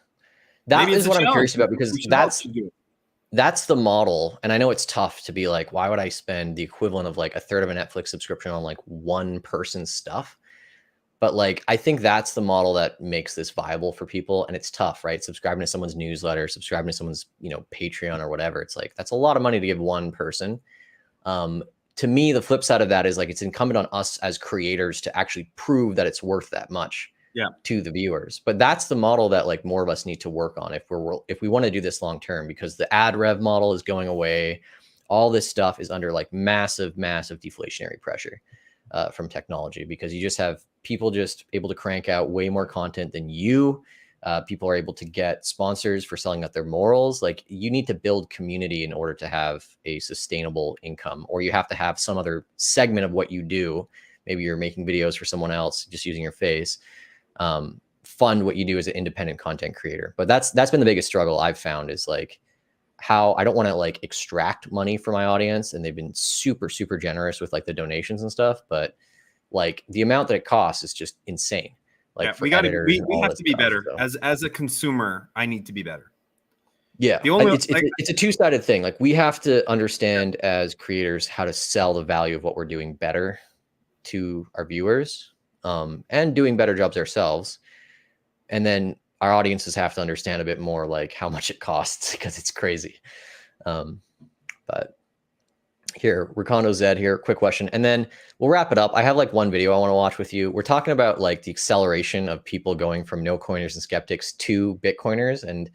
That is what I'm curious about because that's the model. And I know it's tough to be like, why would I spend the equivalent of like a third of a Netflix subscription on like one person's stuff? But like, I think that's the model that makes this viable for people. And it's tough, right? Subscribing to someone's newsletter, subscribing to someone's, Patreon or whatever. It's like, that's a lot of money to give one person. To me, the flip side of that is like, it's incumbent on us as creators to actually prove that it's worth that much. To the viewers. But that's the model that like more of us need to work on if we want to do this long term, because the ad rev model is going away. All this stuff is under like massive deflationary pressure from technology, because you just have people just able to crank out way more content than you. People are able to get sponsors for selling out their morals. Like you need to build community in order to have a sustainable income, or you have to have some other segment of what you do maybe you're making videos for someone else, just using your face. Fund what you do as an independent content creator. But that's been the biggest struggle I've found, is like how I don't want to like extract money from my audience, and they've been super, super generous with like the donations and stuff, but like the amount that it costs is just insane. Like, Yeah, for editors and we all have this to be stuff. better. So As a consumer, I need to be better. yeah, The only it's a two-sided thing. Like, we have to understand as creators how to sell the value of what we're doing better to our viewers, and doing better jobs ourselves. And then our audiences have to understand a bit more like how much it costs, because it's crazy. But here, Ricondo Zed here, quick question, and then we'll wrap it up. I have like one video I want to watch with you. We're talking about like the acceleration of people going from no coiners and skeptics to Bitcoiners. And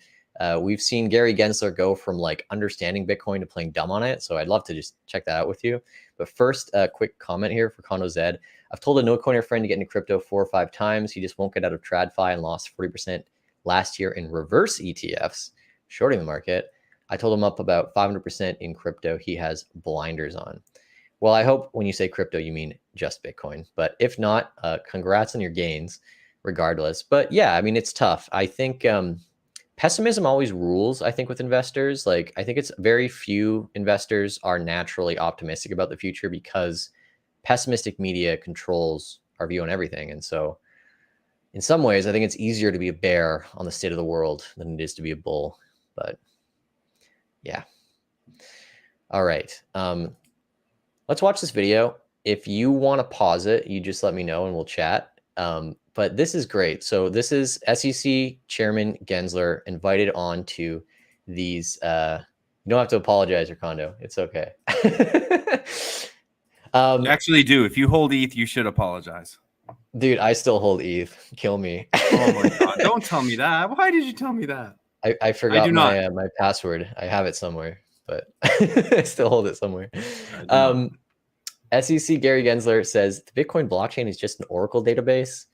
we've seen Gary Gensler go from like understanding Bitcoin to playing dumb on it. So I'd love to just check that out with you. But first, a quick comment here for Condo Zed. I've told a no coiner friend to get into crypto 4 or 5 times. He just won't get out of TradFi and lost 40% last year in reverse ETFs, shorting the market. I told him up about 500% in crypto. He has blinders on. Well, I hope when you say crypto, you mean just Bitcoin. But if not, congrats on your gains regardless. But yeah, I mean, it's tough. I think pessimism always rules, I think, with investors. Like, I think it's very few investors are naturally optimistic about the future, because pessimistic media controls our view on everything. And so in some ways, I think it's easier to be a bear on the state of the world than it is to be a bull. But yeah. All right. Let's watch this video. If you want to pause it, you just let me know and we'll chat. But this is great. So this is SEC Chairman Gensler invited on to these. You don't have to apologize, Ricondo. It's okay. You actually do. If you hold ETH, you should apologize. Dude, I still hold ETH. Kill me. Oh my God. Don't tell me that. Why did you tell me that? I forgot my password. I have it somewhere, but I still hold it somewhere. SEC Gary Gensler says the Bitcoin blockchain is just an Oracle database.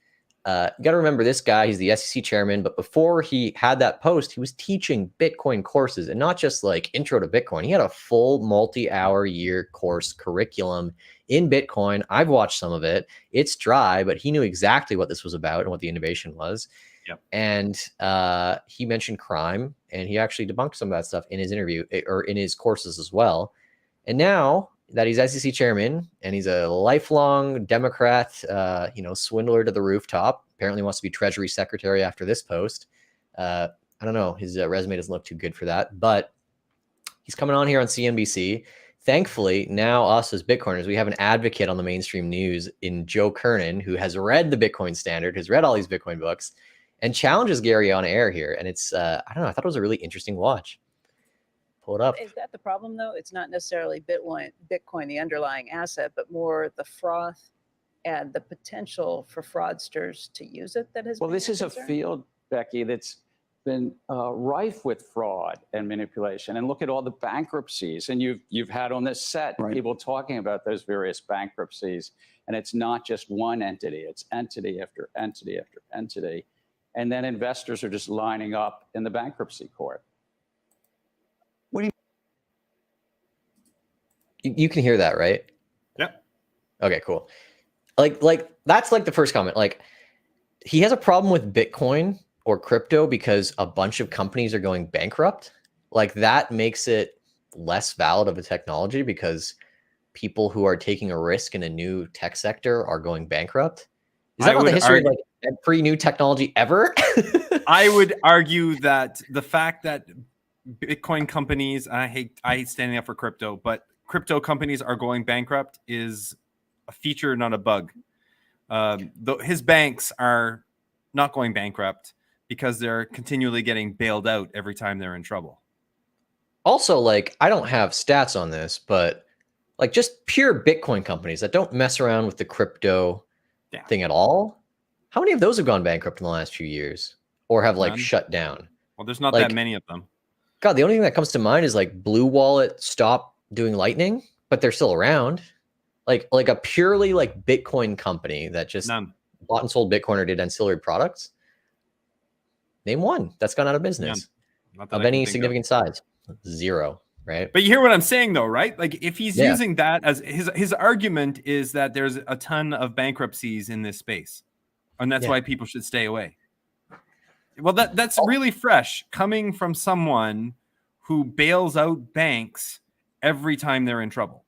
You got to remember, this guy, he's the SEC chairman, but before he had that post, he was teaching Bitcoin courses, and not just like intro to Bitcoin. He had a full multi-hour year course curriculum in Bitcoin. I've watched some of it. It's dry, but he knew exactly what this was about and what the innovation was. Yep. And he mentioned crime, and he actually debunked some of that stuff in his interview, or in his courses as well. And now that he's SEC chairman and he's a lifelong Democrat, swindler to the rooftop, apparently wants to be Treasury Secretary after this post. I don't know. His resume doesn't look too good for that, but he's coming on here on CNBC. Thankfully, now us as Bitcoiners, we have an advocate on the mainstream news in Joe Kernan, who has read the Bitcoin Standard, has read all these Bitcoin books, and challenges Gary on air here. And it's, I don't know, I thought it was a really interesting watch. Pull it up. Is that the problem, though? It's not necessarily Bitcoin, the underlying asset, but more the froth and the potential for fraudsters to use it that has been this is a field, Becky, that's been rife with fraud and manipulation. And look at all the bankruptcies. And you've had on this set people talking about those various bankruptcies. And it's not just one entity, it's entity after entity after entity. And then investors are just lining up in the bankruptcy court. What do you can hear that, right? Yep. Okay, cool. Like that's like the first comment. Like, he has a problem with Bitcoin or crypto because a bunch of companies are going bankrupt. Like, that makes it less valid of a technology because people who are taking a risk in a new tech sector are going bankrupt. Is that not the history of like every new technology ever? I would argue that the fact that Bitcoin companies, I hate standing up for crypto, but crypto companies are going bankrupt is a feature, not a bug. His banks are not going bankrupt because they're continually getting bailed out every time they're in trouble. Also, like, I don't have stats on this, but like just pure Bitcoin companies that don't mess around with the crypto thing at all. How many of those have gone bankrupt in the last few years or have like shut down? Well, there's not like, that many of them. God, the only thing that comes to mind is like Blue Wallet stopped doing Lightning, but they're still around. Like a purely like Bitcoin company that just bought and sold Bitcoin or did ancillary products. Name one that's gone out of business of any significant size. Zero. right? But you hear what I'm saying, though, right? Like, if he's Yeah. using that as his argument is that there's a ton of bankruptcies in this space, and that's why people should stay away. Well, that's really fresh coming from someone who bails out banks every time they're in trouble.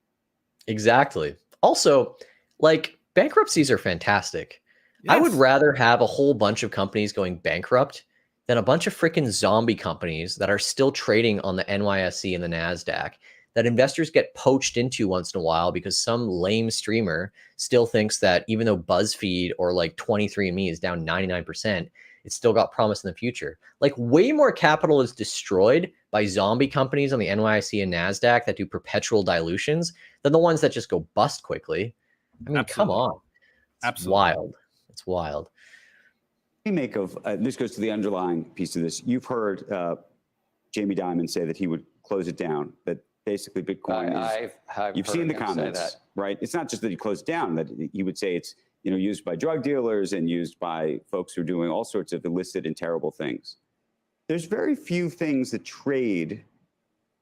Exactly. Also, like, bankruptcies are fantastic. I would Yes. rather have a whole bunch of companies going bankrupt than a bunch of freaking zombie companies that are still trading on the NYSE and the NASDAQ that investors get poached into once in a while because some lame streamer still thinks that even though BuzzFeed or like 23andMe is down 99%, it's still got promise in the future. Like, way more capital is destroyed by zombie companies on the NYSE and NASDAQ that do perpetual dilutions than the ones that just go bust quickly. I mean, come on. It's Absolutely. wild. It's wild. We make of this goes to the underlying piece of this. You've heard Jamie Dimon say that he would close it down. That basically Bitcoin is. You've seen the comments, right? It's not just that he closed down. That he would say it's used by drug dealers and used by folks who are doing all sorts of illicit and terrible things. There's very few things that trade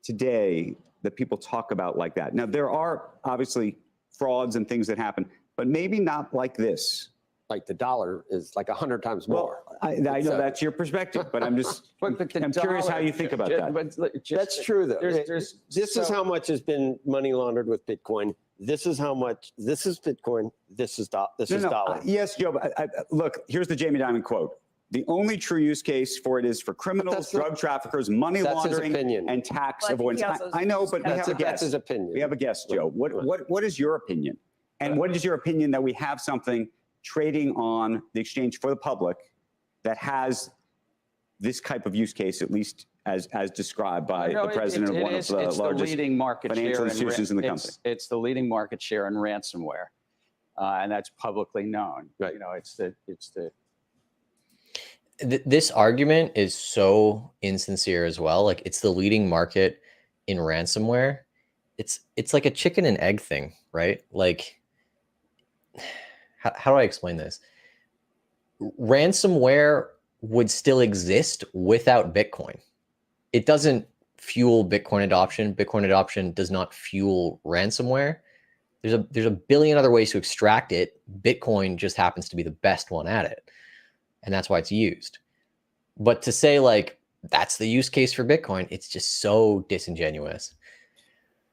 today that people talk about like that. Now, there are obviously frauds and things that happen, but maybe not like this. Like the dollar is like 100 times more. Well, I know that's your perspective, but I'm just I'm curious how you think about that. That's true, though. This is how much has been money laundered with Bitcoin. This is how much. This is Bitcoin. This is dollar. Yes, Joe. But look, here's the Jamie Dimon quote. The only true use case for it is for criminals, drug traffickers, money laundering, and tax avoidance. I know, but we have a guest. That's his opinion. We have a guest, Joe. What is your opinion? And what is your opinion that we have something trading on the exchange for the public that has this type of use case, at least as described by the president of one of the largest financial institutions in the country? It's the leading market share in ransomware, and that's publicly known. Right. This argument is so insincere as well. Like, it's the leading market in ransomware. It's like a chicken and egg thing, right? Like, how do I explain this? Ransomware would still exist without Bitcoin. It doesn't fuel Bitcoin adoption. Bitcoin adoption does not fuel ransomware. There's a billion other ways to extract it. Bitcoin just happens to be the best one at it. And that's why it's used. But to say like that's the use case for Bitcoin, it's just so disingenuous.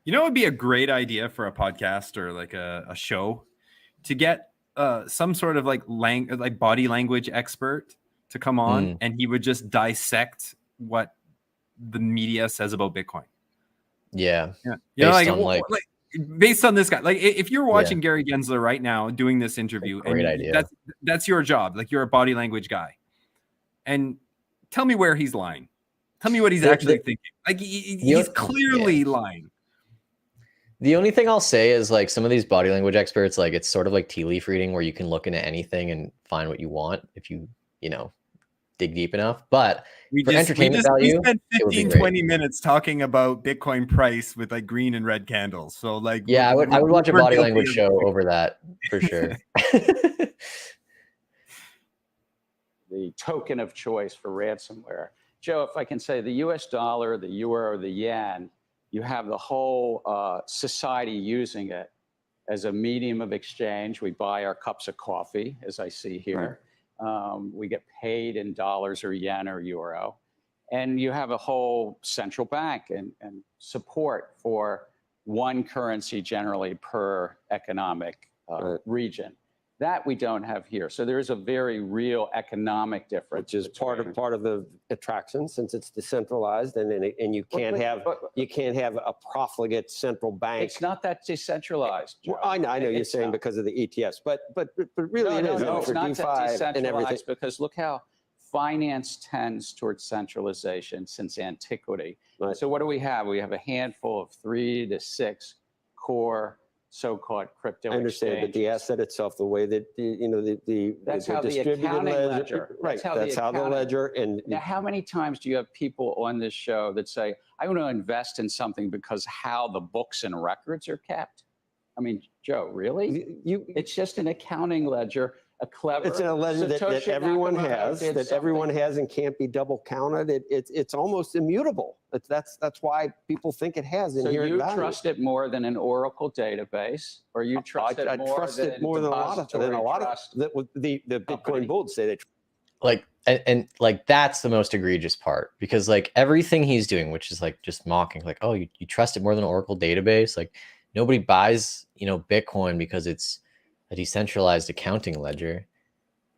It would be a great idea for a podcast or like a show to get some sort of like body language expert to come on, and he would just dissect what the media says about Bitcoin. Yeah. Based on this guy, like if you're watching Gary Gensler right now doing this interview, great idea. That's your job. Like, you're a body language guy, and tell me where he's lying. Tell me what he's actually thinking. Like, he's clearly lying. The only thing I'll say is, like, some of these body language experts, like, it's sort of like tea leaf reading where you can look into anything and find what you want if you dig deep enough. But for entertainment value, we spent 15, 20 minutes talking about Bitcoin price with like green and red candles. So like, yeah, I would watch a body language show over that for sure. The token of choice for ransomware. Joe, if I can say, the US dollar, the euro, the yen, you have the whole society using it as a medium of exchange. We buy our cups of coffee, as I see here. Right. We get paid in dollars or yen or euro. And you have a whole central bank and support for one currency generally per economic region. That we don't have here. So there is a very real economic difference. Which is part of the attraction, since it's decentralizalized, and you can't have a profligate central bank. It's not that decentralized, Joe. Well, I know you're saying because of the ETFs, but really it is. No, it's not that decentralized, because look how finance tends towards centralization since antiquity. Right. So what do we have? We have a handful of 3 to 6 core so-called crypto. I understand, but the asset itself, the way that that's how the distributed ledger, right? That's how the ledger. And now, how many times do you have people on this show that say, "I want to invest in something because how the books and records are kept"? I mean, Joe, really? It's just an accounting ledger a clever. It's a ledger that Satoshi everyone Nakamoto has, did that everyone something. has and can't be double counted. It's almost immutable. That's why people think it has So inherent you value. trust it more than an Oracle database, or you trust I it more trust than it more than a lot of the Bitcoin company. bulls say they Like, and like, that's the most egregious part, because like everything he's doing, which is like just mocking, like, oh, you trust it more than an Oracle database. Like, nobody buys, Bitcoin because it's a decentralized accounting ledger.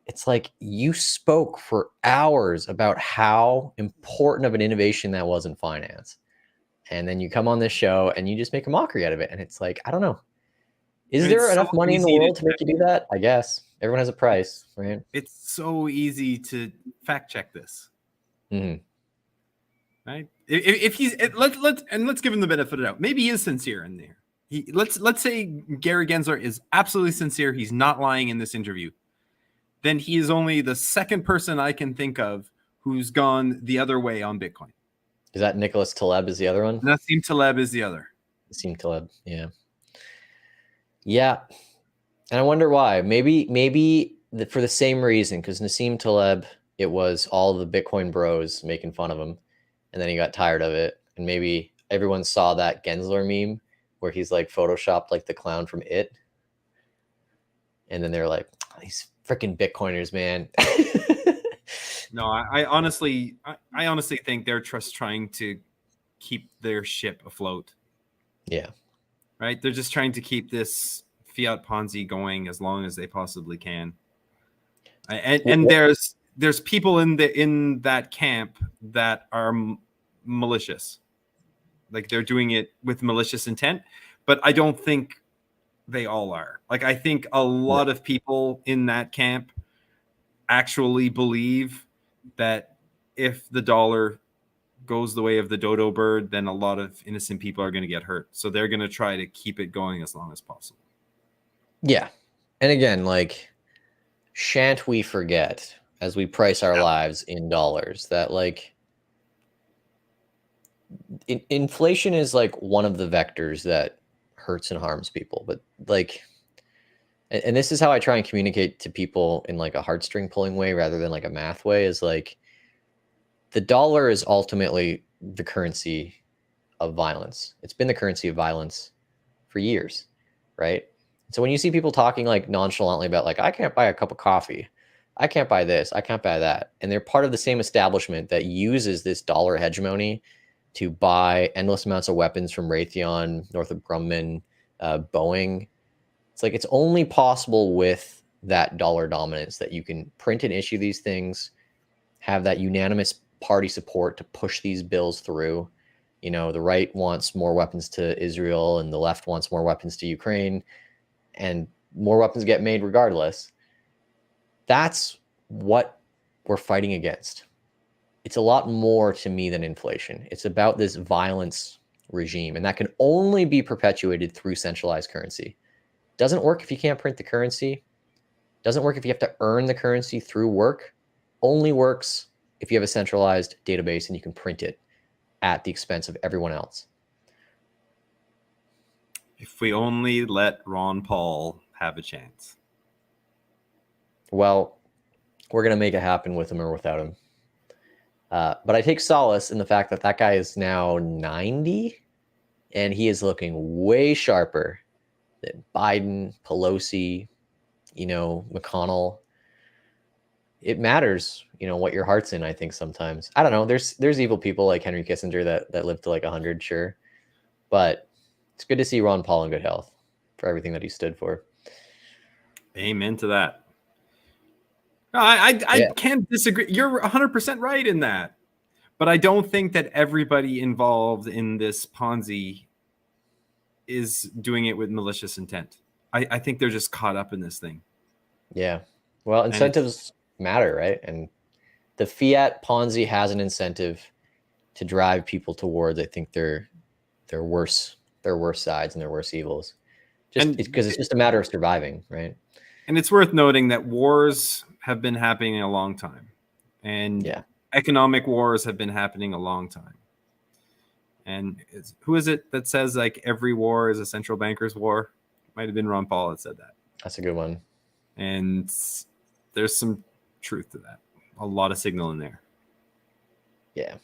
It's like, you spoke for hours about how important of an innovation that was in finance. And then you come on this show and you just make a mockery out of it. And it's like, I don't know. Is And there it's so enough money in the easy to world to make you do that? I guess. Everyone has a price, right? It's so easy to fact check this. Mhm. Right? If he's let's give him the benefit of the doubt. Maybe he is sincere in there. Let's say Gary Gensler is absolutely sincere. He's not lying in this interview. Then he is only the second person I can think of who's gone the other way on Bitcoin. Is that Nicholas Taleb is the other one? Nassim Taleb is the other. Nassim Taleb, yeah. Yeah. And I wonder why. Maybe for the same reason, because Nassim Taleb, it was all the Bitcoin bros making fun of him, and then he got tired of it. And maybe everyone saw that Gensler meme where he's like photoshopped like the clown from It. And then they're like, oh, these freaking Bitcoiners, man. No, I honestly think they're just trying to keep their ship afloat. Yeah. Right? They're just trying to keep this fiat Ponzi going as long as they possibly can. And there's people in that camp that are malicious. Like, they're doing it with malicious intent, but I don't think they all are. Like, I think a lot of people in that camp actually believe that if the dollar goes the way of the dodo bird, then a lot of innocent people are going to get hurt. So they're going to try to keep it going as long as possible. Yeah. And again, like, shan't we forget, as we price our lives in dollars, that like inflation is like one of the vectors that hurts and harms people. But like, and this is how I try and communicate to people in like a heartstring pulling way rather than like a math way, is like, the dollar is ultimately the currency of violence. It's been the currency of violence for years, right? So when you see people talking like nonchalantly about like, I can't buy a cup of coffee, I can't buy this, I can't buy that, and they're part of the same establishment that uses this dollar hegemony to buy endless amounts of weapons from Raytheon, Northrop Grumman, Boeing. It's like, it's only possible with that dollar dominance that you can print and issue these things, have that unanimous party support to push these bills through. The right wants more weapons to Israel and the left wants more weapons to Ukraine, and more weapons get made regardless. That's what we're fighting against. It's a lot more to me than inflation. It's about this violence regime, and that can only be perpetuated through centralized currency. Doesn't work if you can't print the currency. Doesn't work if you have to earn the currency through work. Only works if you have a centralized database and you can print it at the expense of everyone else. If we only let Ron Paul have a chance. Well, we're going to make it happen with him or without him. But I take solace in the fact that that guy is now 90 and he is looking way sharper than Biden, Pelosi, McConnell. It matters, what your heart's in, I think sometimes. I don't know. There's evil people like Henry Kissinger that live to like 100, sure. But it's good to see Ron Paul in good health for everything that he stood for. Amen to that. No, I can't disagree. You're 100% right in that. But I don't think that everybody involved in this Ponzi is doing it with malicious intent. I think they're just caught up in this thing. Yeah. Well, incentives matter, right? And the fiat Ponzi has an incentive to drive people towards, I think, their worse sides and their worse evils. Just because it's just a matter of surviving, right? And it's worth noting that wars have been happening a long time. And economic wars have been happening a long time. And who is it that says like every war is a central banker's war? Might have been Ron Paul that said that. That's a good one. And there's some truth to that. A lot of signal in there. Yeah.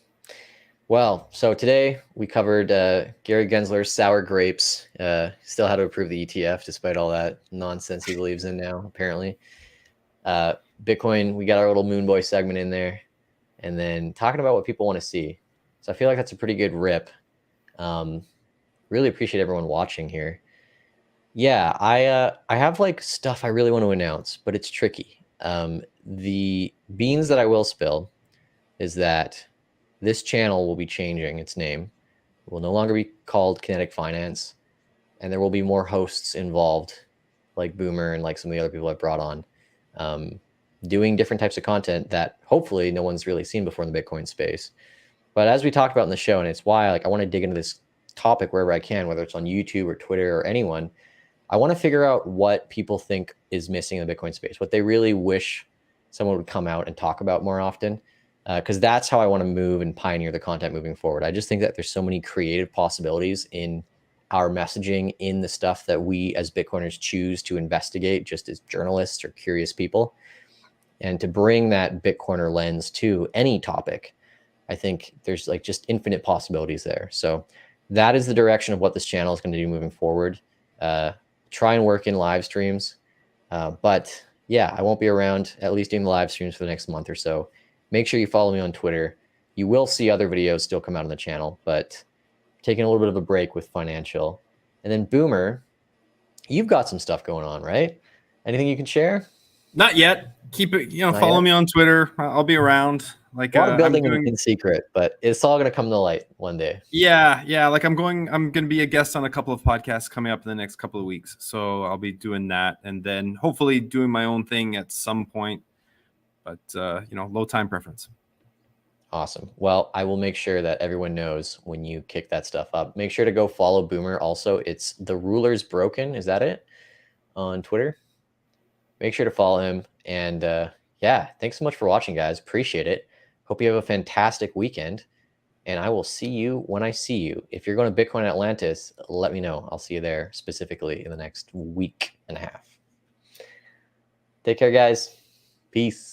Well, so today we covered Gary Gensler's sour grapes. Still had to approve the ETF despite all that nonsense he believes in now, apparently. Bitcoin, we got our little Moon Boy segment in there. And then talking about what people want to see. So I feel like that's a pretty good rip. Really appreciate everyone watching here. Yeah, I have like stuff I really want to announce, but it's tricky. The beans that I will spill is that this channel will be changing its name. It will no longer be called Kinetic Finance, and there will be more hosts involved, like Boomer and like some of the other people I've brought on, doing different types of content that hopefully no one's really seen before in the Bitcoin space. But as we talked about in the show, and it's why like I want to dig into this topic wherever I can, whether it's on YouTube or Twitter or anyone, I want to figure out what people think is missing in the Bitcoin space, what they really wish someone would come out and talk about more often. Because that's how I want to move and pioneer the content moving forward. I just think that there's so many creative possibilities in our messaging, in the stuff that we as Bitcoiners choose to investigate just as journalists or curious people. And to bring that Bitcoiner lens to any topic, I think there's like just infinite possibilities there. So that is the direction of what this channel is going to do moving forward. Try and work in live streams. But yeah, I won't be around at least doing the live streams for the next month or so. Make sure you follow me on Twitter. You will see other videos still come out on the channel, but taking a little bit of a break with financial. And then Boomer, you've got some stuff going on, right? Anything you can share? Not yet. Keep it, follow me on Twitter. I'll be around. Like a lot of building in secret, but it's all going to come to light one day. Yeah. Like I'm going to be a guest on a couple of podcasts coming up in the next couple of weeks. So I'll be doing that and then hopefully doing my own thing at some point. But, low time preference. Awesome. Well, I will make sure that everyone knows when you kick that stuff up. Make sure to go follow Boomer. Also, it's The Ruler's Broken. Is that it? On Twitter. Make sure to follow him. And yeah, thanks so much for watching, guys. Appreciate it. Hope you have a fantastic weekend. And I will see you when I see you. If you're going to Bitcoin Atlantis, let me know. I'll see you there specifically in the next week and a half. Take care, guys. Peace.